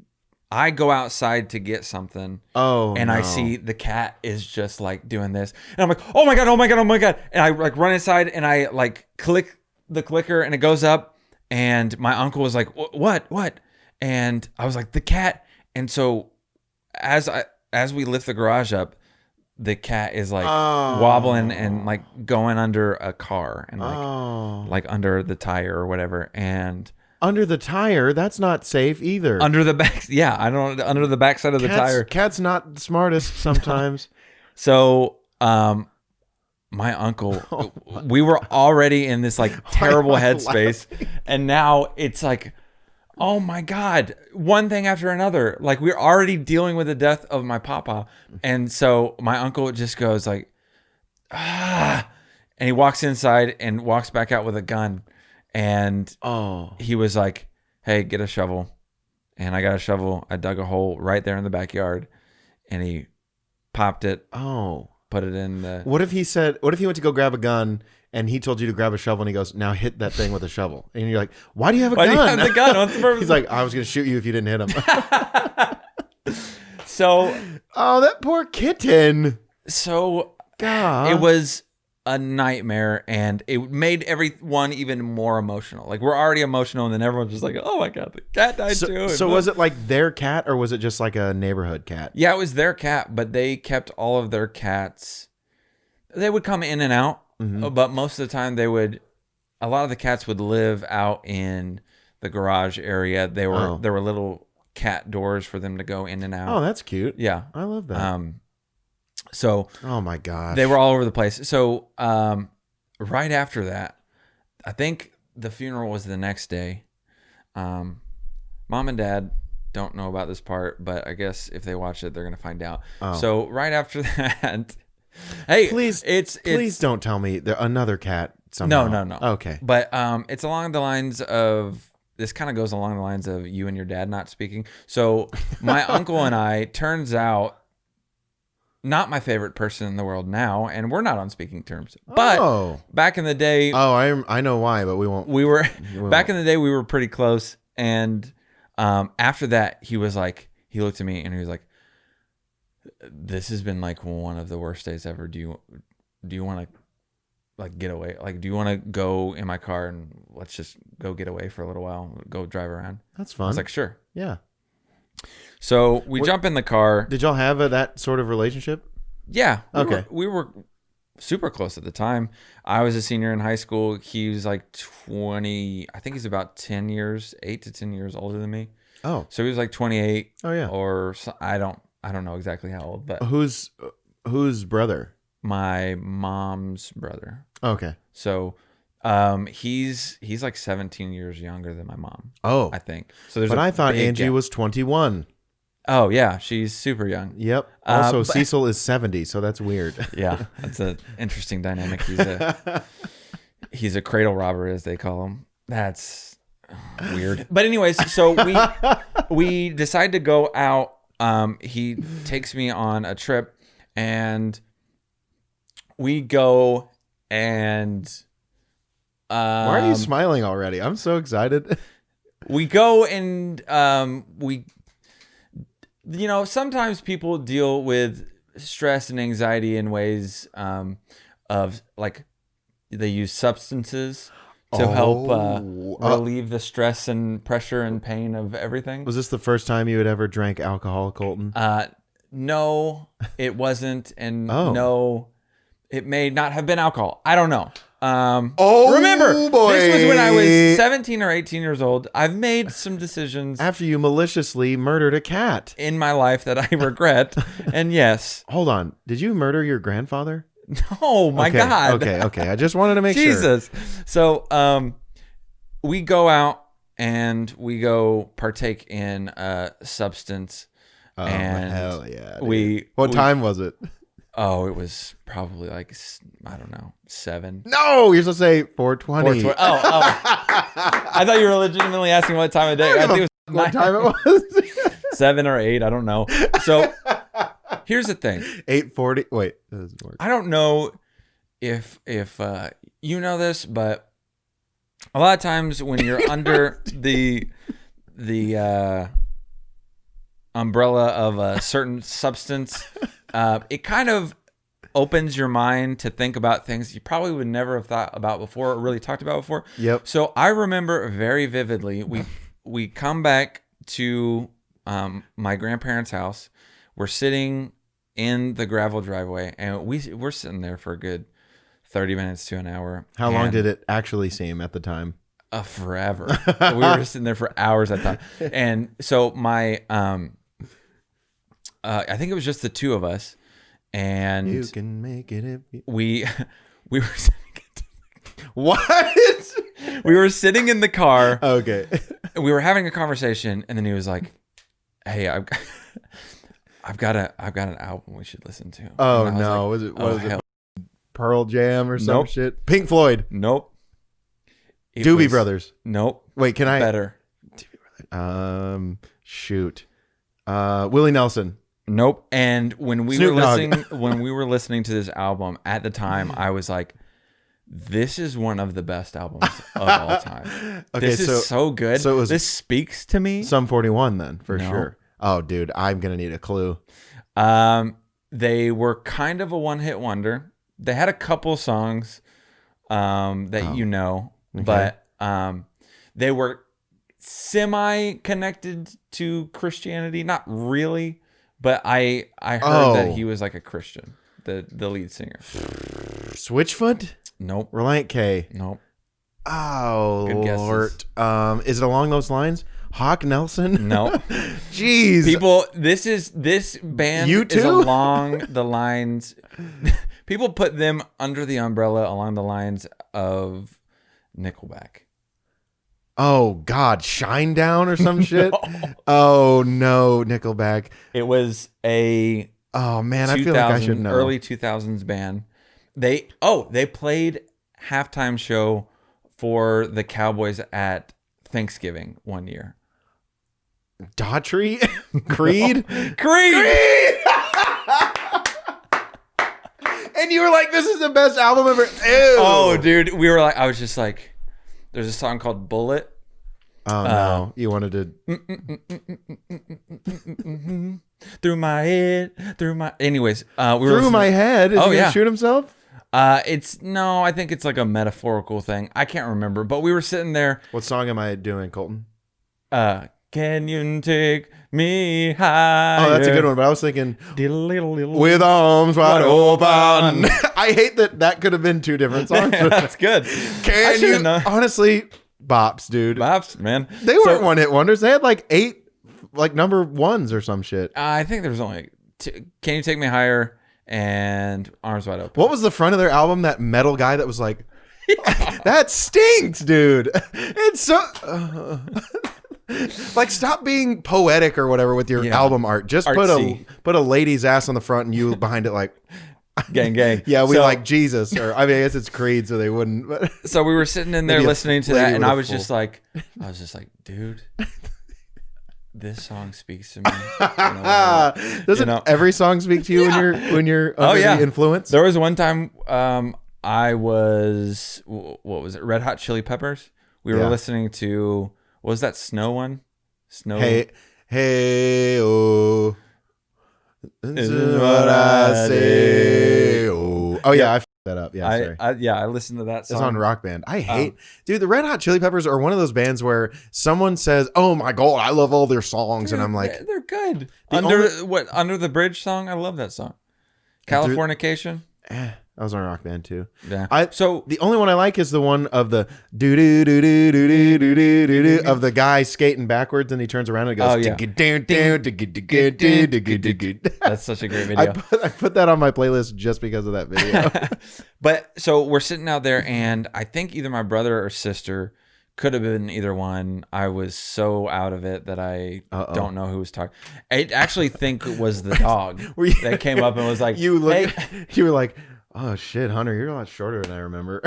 I go outside to get something. And I see the cat is just like doing this. And I'm like, oh my God, oh my God, oh my God. And I like run inside and I like click the clicker and it goes up. And my uncle was like, what? And I was like, the cat. And so as we lift the garage up, the cat is like wobbling and like going under a car and like under the tire or whatever. And
under the tire, that's not safe either.
Under the back, yeah, under the backside of the tire.
Cat's not the smartest sometimes.
So, my uncle, we were already in this like terrible headspace, and now it's like, oh my God, one thing after another. Like we're already dealing with the death of my papa, and so my uncle just goes like, and he walks inside and walks back out with a gun. And he was like, hey, get a shovel. And I got a shovel. I dug a hole right there in the backyard. And he popped it. Put it in the...
What if he went to go grab a gun and he told you to grab a shovel and he goes, now hit that thing with a shovel. And you're like, why do you have a gun?
Do you have the gun? What's the purpose?
He's like, I was going to shoot you if you didn't hit him.
So...
Oh, that poor kitten.
So...
God.
It was a nightmare, and it made everyone even more emotional. Like we're already emotional, and then everyone's just like, "Oh my God, the cat died too."
So was it like their cat, or was it just like a neighborhood cat?
Yeah, it was their cat, but they kept all of their cats. They would come in and out, but most of the time a lot of the cats would live out in the garage area. There were little cat doors for them to go in and out.
Oh, that's cute.
Yeah,
I love that. So, oh my gosh,
they were all over the place. So, right after that, I think the funeral was the next day. Mom and Dad don't know about this part, but I guess if they watch it, they're gonna find out.
Oh.
So right after that, hey,
please don't tell me another cat somehow.
No.
Okay.
But it's along the lines of, this kind of goes along the lines of you and your dad not speaking. So my uncle and I, turns out, not my favorite person in the world now, and we're not on speaking terms. But back in the day,
I know why, but we won't.
We were back in the day, we were pretty close. And after that, he was like, he looked at me and he was like, "This has been like one of the worst days ever. Do you want to like get away? Like, do you want to go in my car and let's just go get away for a little while, go drive around?"
That's fun.
I was like, "Sure."
Yeah.
So we jump in the car.
Did y'all have that sort of relationship?
Yeah.
Okay.
We were super close at the time. I was a senior in high school. He was like 20. I think he's about 10 years, 8 to 10 years older than me.
Oh.
So he was like 28.
Oh yeah.
Or I don't know exactly how old, but
whose brother?
My mom's brother.
Okay.
So he's like 17 years younger than my mom.
Oh.
I think. So there's
But I thought Angie
gap.
was 21.
Oh yeah, she's super young.
Yep. Also, Cecil is 70, so that's weird.
Yeah, that's an interesting dynamic. He's a cradle robber, as they call him. That's weird. But anyways, so we decide to go out. He takes me on a trip, and we go and.
Why are you smiling already? I'm so excited.
We go and sometimes people deal with stress and anxiety in ways of like they use substances to help relieve the stress and pressure and pain of everything.
Was this the first time you had ever drank alcohol, Colton?
No, it wasn't. And no, it may not have been alcohol. I don't know. Remember,
boy.
This was when I was 17 or 18 years old. I've made some decisions
after you maliciously murdered a cat
in my life that I regret. And yes.
Hold on. Did you murder your grandfather?
Oh my God.
Okay. I just wanted to make
Jesus. So, we go out and we go partake in a substance.
Oh,
and
hell yeah.
What
time was it?
Oh, it was probably like, I don't know, 7.
No, you're supposed to say 4:20.
Oh. I thought you were legitimately asking what time of day. I think it was
what time it was.
7 or 8. I don't know. So here's the thing.
8:40. Wait, that doesn't work.
I don't know if you know this, but a lot of times when you're under the umbrella of a certain substance, it kind of opens your mind to think about things you probably would never have thought about before or really talked about before.
Yep.
So I remember very vividly, we come back to my grandparents' house. We're sitting in the gravel driveway, and we're sitting there for a good 30 minutes to an hour.
How long did it actually seem at the time?
Forever. We were sitting there for hours at a time. And so my I think it was just the two of us, and
you can make it if you...
we were
what?
We were sitting in the car.
Okay.
We were having a conversation, and then he was like, "Hey, I've got an album we should listen to."
Oh no!
Like,
was it Pearl Jam or some
Nope.
shit? Pink Floyd.
Nope.
Doobie Brothers.
Nope.
Wait, can I?
Better.
Shoot. Willie Nelson.
Nope. And when we
Snoop
were
Dogg.
when we were listening to this album at the time, I was like, "This is one of the best albums of all time.
Okay,
this is so good.
So it was
this speaks to me."
Sum 41 then, for
No.
sure. Oh, dude, I'm gonna need a clue.
They were kind of a one-hit wonder. They had a couple songs that
Okay.
but they were semi-connected to Christianity. Not really, but I heard that he was like a Christian, the lead singer.
Switchfoot?
Nope.
Reliant K.
Nope.
Oh,
Good guesses.
Lord. Is it along those lines? Hawk Nelson?
No.
Jeez.
People, this band
You
is
too?
along the lines. People put them under the umbrella along the lines of Nickelback.
Oh God, Shine Down or some shit.
No.
Oh no, Nickelback.
It was a
Oh man, I feel like I should know.
Early 2000s band. They played halftime show for the Cowboys at Thanksgiving one year.
Daughtry? Creed?
Creed!
And you were like, this is the best album ever. Ew.
Oh, dude. I was just like, there's a song called Bullet.
Oh, no. You wanted to.
Through my head. Anyways.
Through my head? Is he going to shoot himself?
I think it's like a metaphorical thing. I can't remember, but we were sitting there.
What song am I doing, Colton?
Can you take me higher?
Oh, that's a good one. But I was thinking, with arms wide open. I hate that could have been two different songs.
That's good.
Can you? Honestly, bops, dude.
Bops, man.
They weren't one-hit wonders. They had like 8 number ones or some shit.
I think there was only Can You Take Me Higher and Arms Wide Open.
What was the front of their album? That metal guy that was like, that stinks, dude. It's so... like, stop being poetic or whatever with your album art. Just put a lady's ass on the front and you behind it like...
gang.
Yeah, we like Jesus. Or I guess it's Creed, so they wouldn't. But
so we were sitting in there listening to that, and I was just like, dude... This song speaks to me.
Doesn't every song speak to you when you're under the influence?
There was one time I was, what was it? Red Hot Chili Peppers. We were listening to, what was that Snow one? Snow.
Hey, oh, this is what I say. Oh yeah, I f***ed that up. Yeah, sorry.
I listened to that song.
It's on Rock Band. I hate, dude. The Red Hot Chili Peppers are one of those bands where someone says, "Oh my god, I love all their songs," and I'm like,
they're good. Under the Bridge song? I love that song. Californication.
That was on Rock Band too.
Yeah.
So the only one I like is the one of the do do do do do do do do do of the guy skating backwards and he turns around and goes.
Oh yeah. That's such a great video.
I put that on my playlist just because of that video.
But so we're sitting out there, and I think either my brother or sister, could have been either one. I was so out of it that I don't know who was talking. I actually think it was the dog that came up and was like,
you were like, oh shit, Hunter, you're a lot shorter than I remember.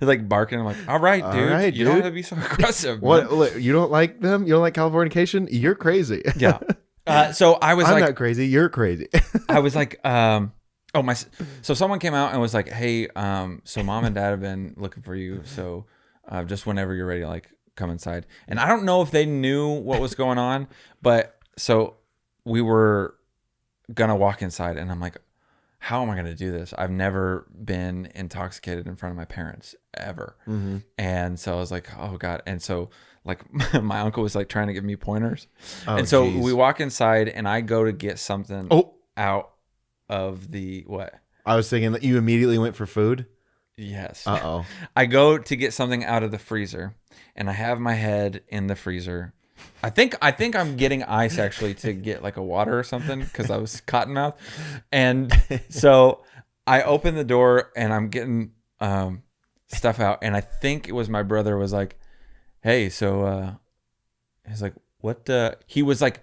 Like barking. I'm like, all right, dude. You don't have to be so aggressive.
What? You don't like them? You don't like Californication? You're crazy.
Yeah. So I was
I'm not crazy. You're crazy.
I was like, so someone came out and was like, hey, so mom and dad have been looking for you. So just whenever you're ready, like come inside. And I don't know if they knew what was going on, but so we were gonna walk inside, and I'm like, how am I gonna do this? I've never been intoxicated in front of my parents ever. Mm-hmm. And so I was like, oh God. And so like my uncle was like trying to give me pointers. And so we walk inside, and I go to get something out of the what?
I was thinking that you immediately went for food.
Yes.
Uh-oh.
I go to get something out of the freezer, and I have my head in the freezer. I think I'm getting ice actually to get like a water or something because I was cottonmouth. And so I open the door, and I'm getting stuff out, and I think it was my brother was like, hey, so he's like, what? He was like,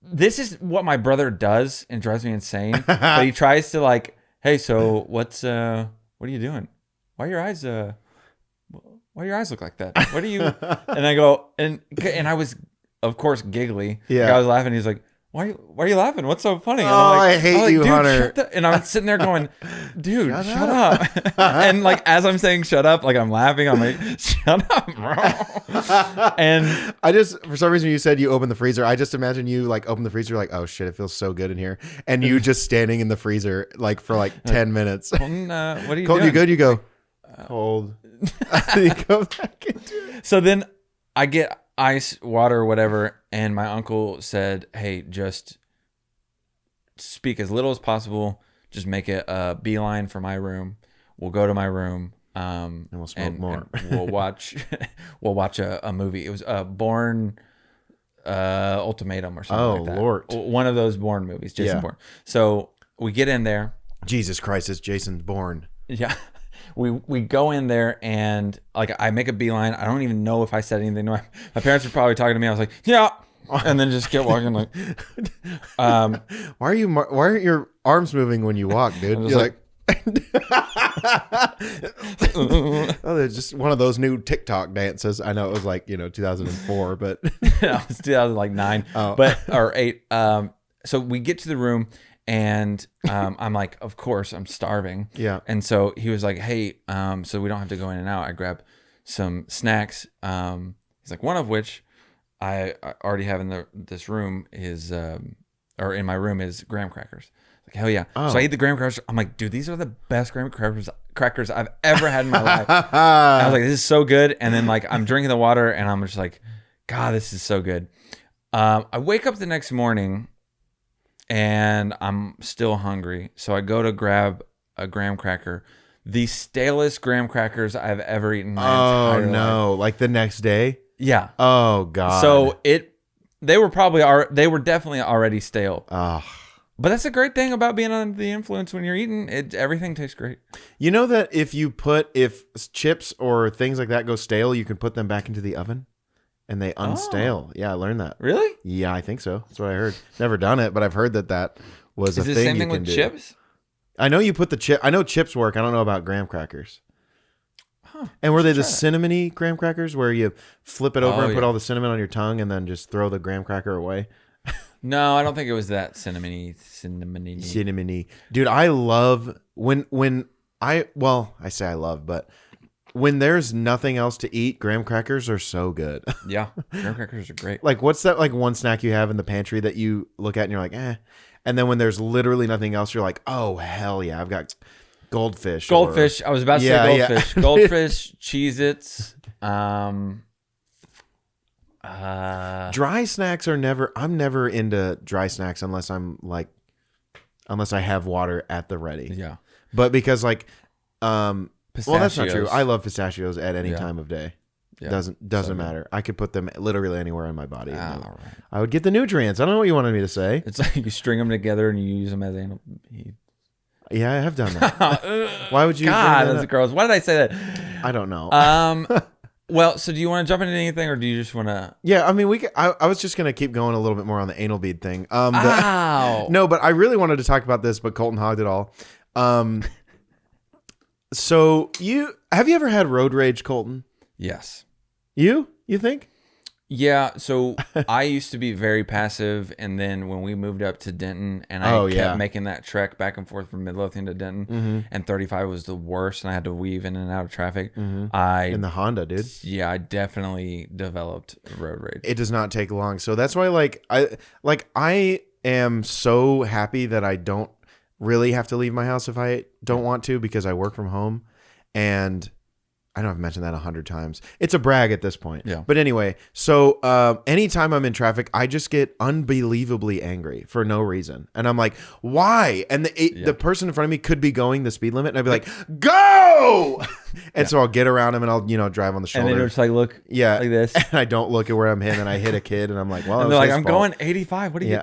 this is what my brother does and drives me insane. But he tries to like, hey, so what are you doing? Why are your eyes look like that? What are you? And I go, and I was, of course, giggly.
Yeah.
Like I was laughing. He's like, why are you laughing? What's so funny? And
I'm
like,
I hate you, Hunter.
And I'm sitting there going, dude, shut up. And like, as I'm saying, shut up, like I'm laughing. I'm like, shut up, bro. And
I just, for some reason, you said you opened the freezer. I just imagine you like open the freezer, like, oh shit, it feels so good in here. And you just standing in the freezer like for like 10 minutes.
Colton, what are you
Colton,
doing?
you good? You go, cold. You go back into it.
So then I get ice, water, whatever, and my uncle said, hey, just speak as little as possible. Just make it a beeline for my room. We'll go to my room.
And we'll smoke more.
And we'll watch a movie. It was Bourne Ultimatum or something like that. Oh, Lord. One of those Bourne movies, Jason Bourne. So we get in there.
Jesus Christ, it's Jason Bourne.
Yeah. we go in there and like I make a beeline. I don't even know if I said anything. My parents were probably talking to me. I was like, yeah, and then just kept walking. Like,
why aren't your arms moving when you walk, dude? You're like oh, there's just one of those new TikTok dances. I know it was like 2004, but
it was 2009, or 8. So we get to the room. And I'm like, of course, I'm starving.
Yeah.
And so he was like, hey, so we don't have to go in and out. I grab some snacks. He's like, one of which I already have in this room is, or in my room is graham crackers. Like, hell yeah.
Oh.
So I eat the graham crackers. I'm like, dude, these are the best graham crackers I've ever had in my life. I was like, this is so good. And then like I'm drinking the water and I'm just like, God, this is so good. I wake up the next morning and I'm still hungry. So I go to grab a graham cracker. The stalest graham crackers I've ever eaten in my entire life. Oh, no.
Like the next day?
Yeah.
Oh, God.
So they were definitely already stale.
Oh.
But that's a great thing about being under the influence when you're eating. Everything tastes great.
You know that if chips or things like that go stale, you can put them back into the oven? And they unstale. Yeah, I learned that.
Really?
Yeah, I think so. That's what I heard. Never done it, but I've heard that was a thing you can do. Is it the same thing with
chips?
I know you put the chip. I know chips work. I don't know about graham crackers. Huh. And were they the cinnamony graham crackers where you flip it over and put all the cinnamon on your tongue and then just throw the graham cracker away?
No, I don't think it was that cinnamony.
Dude, I love I say I love, but when there's nothing else to eat, graham crackers are so good.
Yeah, graham crackers are great.
Like, what's that like one snack you have in the pantry that you look at and you're like, eh? And then when there's literally nothing else, you're like, oh, hell yeah, I've got goldfish.
Goldfish. I was about to say goldfish. Yeah. Goldfish, Cheez-Its.
Dry snacks I'm never into dry snacks unless I have water at the ready.
Yeah.
But because well, that's not true. I love pistachios at any time of day. Yeah, doesn't matter. I could put them literally anywhere in my body. Right. I would get the nutrients. I don't know what you wanted me to say.
It's like you string them together and you use them as animal.
Yeah, I have done that. Why would you?
God, that's gross. Why did I say that?
I don't know.
Well, so do you want to jump into anything, or do you just want to?
Yeah, I mean, I was just gonna keep going a little bit more on the anal bead thing.
Ow!
No, but I really wanted to talk about this, but Colton hogged it all. So have you ever had road rage, Colton?
Yes.
You think?
Yeah. So I used to be very passive, and then when we moved up to Denton, and I kept making that trek back and forth from Midlothian to Denton, and 35 was the worst, and I had to weave in and out of traffic. In
the Honda, dude.
Yeah, I definitely developed road rage.
It does not take long, so that's why I am so happy that I don't really have to leave my house if I don't want to, because I work from home, and I know I've mentioned that 100 times. It's a brag at this point.
Yeah.
But anyway, so anytime I'm in traffic, I just get unbelievably angry for no reason. And I'm like, why? And the person in front of me could be going the speed limit, and I'd be like, go! And so I'll get around him and I'll drive on the shoulder.
And then just look like this.
And I don't look at where I'm hitting, and I hit a kid, and I'm like, well,
and they're like, I'm going 85. What are you?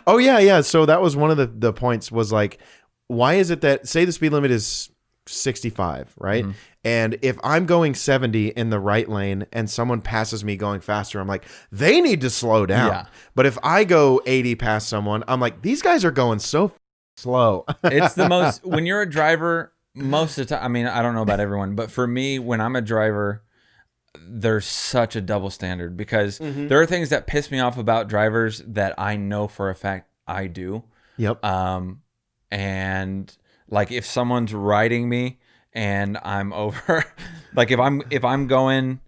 Oh, yeah. So that was one of the points was like, why is it that, say the speed limit is 65, right? Mm-hmm. And if I'm going 70 in the right lane and someone passes me going faster, I'm like, they need to slow down. Yeah. But if I go 80 past someone, I'm like, these guys are going so slow.
It's the most, when you're a driver, most of the time, I mean, I don't know about everyone, but for me, when I'm a driver, there's such a double standard, because there are things that piss me off about drivers that I know for a fact I do.
Yep.
And like if someone's riding me and I'm over, like if I'm going,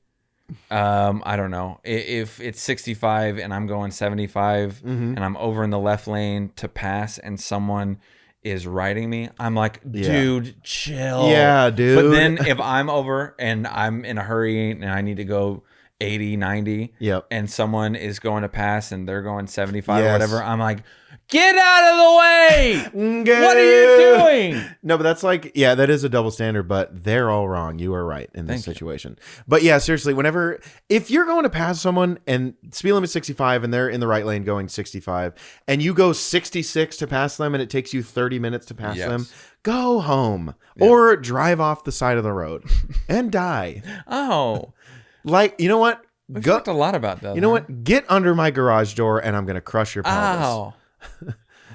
I don't know, if it's 65 and I'm going 75 and I'm over in the left lane to pass and someone is riding me, I'm like, dude, chill.
Yeah, dude.
But then if I'm over and I'm in a hurry and I need to go 80, 90, and someone is going to pass and they're going 75 or whatever, I'm like, get out of the way! What are you doing?
No, but that's like, that is a double standard, but they're all wrong. You are right in this situation. But yeah, seriously, if you're going to pass someone and speed limit 65 and they're in the right lane going 65 and you go 66 to pass them and it takes you 30 minutes to pass them, Go home or drive off the side of the road and die.
Oh.
Like, you know what?
We've talked a lot about that.
You know what? Get under my garage door and I'm going to crush your pelvis.
Ow.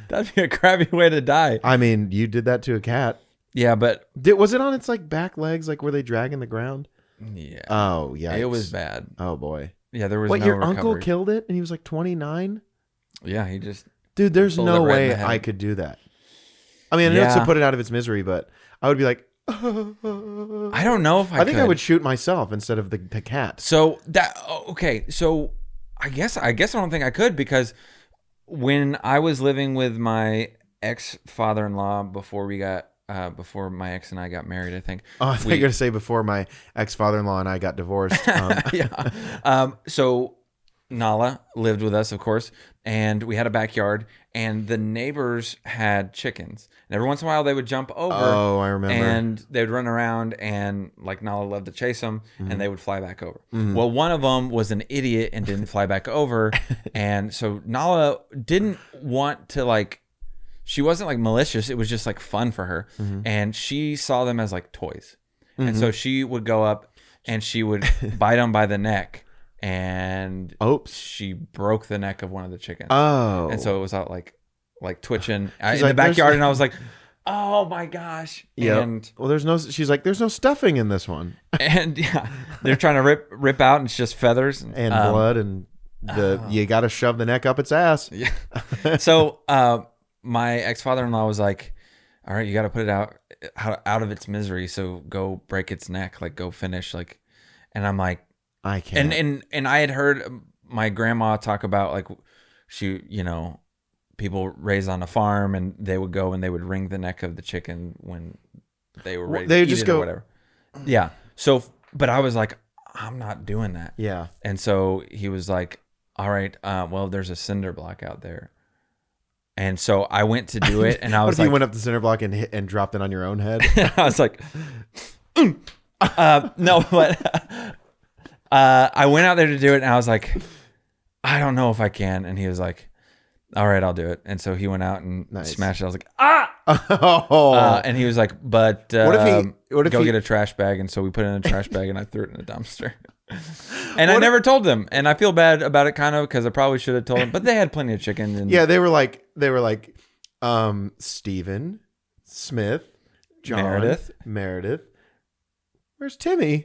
That'd be a crappy way to die.
I mean, you did that to a cat.
Yeah, but...
Was it on its like back legs? Like, were they dragging the ground?
Yeah.
Oh, yeah.
It was bad.
Oh, boy.
Yeah, there was
no
your
recovery. Uncle
recovery.
killed it and he was like 29?
Yeah, he just...
Dude, there's no way I could do that. I mean, I know it's to put it out of its misery, but I would be like...
I don't know if I
think I would shoot myself instead of the cat.
So that... Okay, so I guess I don't think I could, because when I was living with my ex-father-in-law before my ex and I got married, I think.
Oh, I thought you were going to say before my ex-father-in-law and I got divorced.
Yeah. So Nala lived with us, of course, and we had a backyard, and the neighbors had chickens. And every once in a while, they would jump over.
Oh, I remember.
And they would run around, and like Nala loved to chase them, and they would fly back over. Well, one of them was an idiot and didn't fly back over. And so Nala didn't want to like... She wasn't like malicious. It was just like fun for her. And she saw them as like toys. And so she would go up and she would bite them by the neck. And she broke the neck of one of the chickens. Oh. And so it was out like twitching in the backyard. And I was like, oh my gosh.
Yeah.
And
well, she's like, there's no stuffing in this one.
And yeah, they're trying to rip out and it's just feathers.
And blood. And you got to shove the neck up its ass.
Yeah. So, my ex-father-in-law was like, all right, you got to put it out of its misery. So go break its neck, like go finish. Like, and I'm like,
I can't.
And I had heard my grandma talk about like she, people raised on a farm and they would go and they would wring the neck of the chicken when they were ready to eat it or whatever. Yeah. So, but I was like, I'm not doing that.
Yeah.
And so he was like, all right, well, there's a cinder block out there. And so I went to do it, and I was
what if you went up the cinder block and dropped it on your own head?
I was like, no, but I went out there to do it, and I was like, I don't know if I can. And he was like, all right, I'll do it. And so he went out and smashed it. I was like, ah! And he was like, but go get a trash bag. And so we put it in a trash bag, and I threw it in a dumpster. And I never told them, and I feel bad about it kind of because I probably should have told them, but they had plenty of chicken. And
yeah, they were like, Stephen, Smith, John, Meredith. Where's Timmy?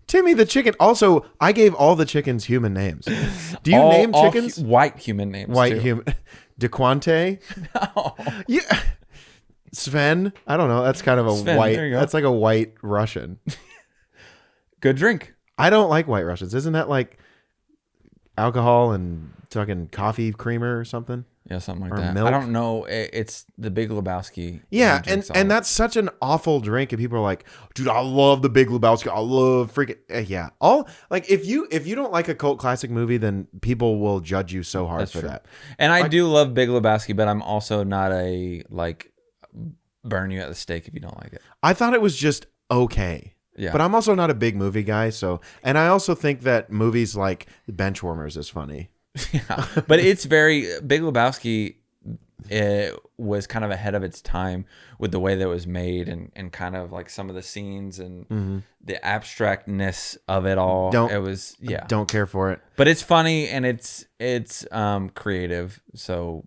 Timmy the chicken. Also, I gave all the chickens human names. Do you name chickens?
White human names.
White human. DeQuante.
No.
Yeah. Sven. I don't know. That's kind of a
Sven,
white.
there you go.
That's like a white Russian.
Good drink.
I don't like white Russians. Isn't that like alcohol and fucking coffee creamer or something?
Yeah, something like
or
that.
Milk?
I don't know. It's the Big Lebowski.
Yeah, and that's such an awful drink. And people are like, dude, I love the Big Lebowski. I love freaking yeah. All like if you don't like a cult classic movie, then people will judge you so hard for that.
And I do love Big Lebowski, but I'm also not a like burn you at the stake if you don't like it.
I thought it was just okay.
Yeah.
But I'm also not a big movie guy, and I also think that movies like Benchwarmers is funny.
Yeah. But it's very Big Lebowski was kind of ahead of its time with the way that it was made and kind of like some of the scenes and the abstractness of it all. Don't care for it. But it's funny and it's creative. So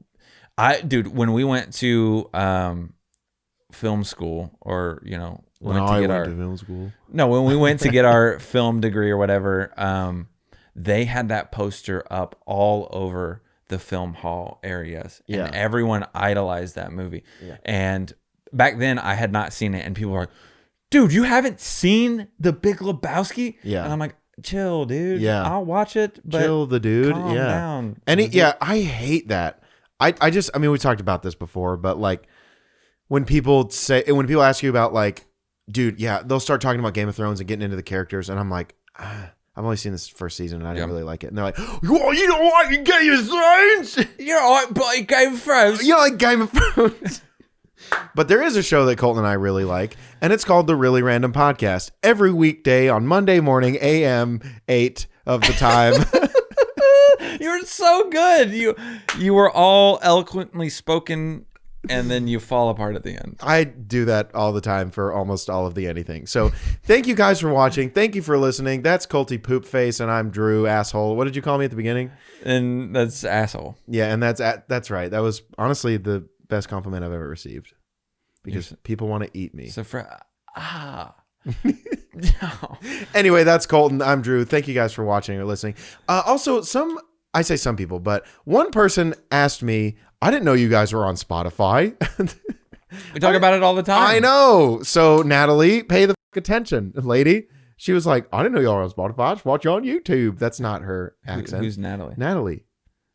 when we went to film school or when we went to get our film degree or whatever, they had that poster up all over the film hall areas, and everyone idolized that movie. Yeah. And back then I had not seen it, and people were like, dude, you haven't seen The Big Lebowski?
Yeah.
And I'm like, chill, dude.
Yeah.
I'll watch it, but
chill the dude.
Calm down.
And I hate that. I mean, we talked about this before, but like when people ask you about like, dude, yeah, they'll start talking about Game of Thrones and getting into the characters, and I'm like, I've only seen this first season and I didn't really like it. And they're like, oh, you don't like Game of Thrones?
You don't like Game of Thrones?
You don't like Game of Thrones? But there is a show that Colton and I really like, and it's called The Really Randumb Podcast. Every weekday on Monday morning, AM 8 of the time.
You're so good. You were all eloquently spoken and then you fall apart at the end.
I do that all the time for almost all of the anything. So thank you guys for watching. Thank you for listening. That's Colty Poop Face, and I'm Drew Asshole. What did you call me at the beginning?
And that's asshole.
Yeah, and that's right. That was honestly the best compliment I've ever received because people want to eat me.
So
No. Anyway, that's Colton. I'm Drew. Thank you guys for watching or listening. Also, I say some people, but one person asked me, I didn't know you guys were on Spotify.
We talk about it all the time.
I know. So Natalie, pay the attention, lady. She was like, I didn't know y'all were on Spotify. I just watch you on YouTube. That's not her accent.
Who's Natalie?
Natalie,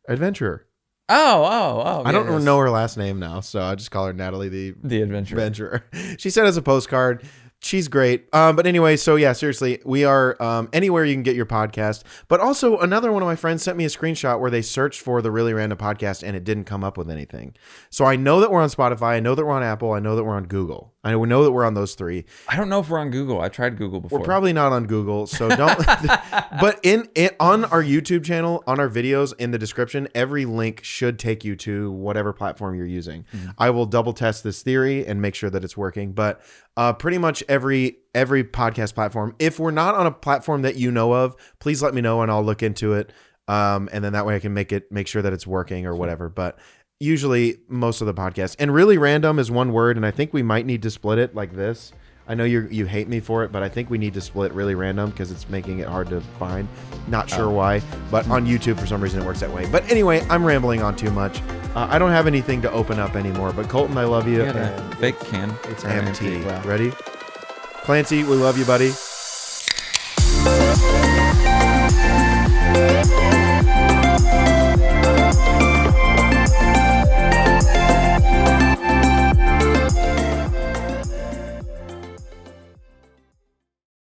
adventurer.
Oh.
I don't know her last name now, so I just call her Natalie the adventurer. She sent us a postcard. She's great. But anyway, so yeah, seriously, we are anywhere you can get your podcast. But also another one of my friends sent me a screenshot where they searched for the Really Random Podcast and it didn't come up with anything. So I know that we're on Spotify. I know that we're on Apple. I know that we're on Google. I know that we're on those three.
I don't know if we're on Google. I tried Google before.
We're probably not on Google, so don't. But on our YouTube channel, on our videos, in the description, every link should take you to whatever platform you're using. Mm-hmm. I will double test this theory and make sure that it's working. But pretty much every podcast platform. If we're not on a platform that you know of, please let me know and I'll look into it. And then that way I can make sure that it's working or whatever. But usually most of the podcasts, and Really Random is one word, and I think we might need to split it like this. I know you hate me for it, but I think we need to split Really Random because it's making it hard to find. Not sure why, but on YouTube for some reason it works that way. But anyway, I'm rambling on too much. I don't have anything to open up anymore, but Colton, I love you.
And fake can.
It's empty. Wow. Ready? Clancy, we love you, buddy.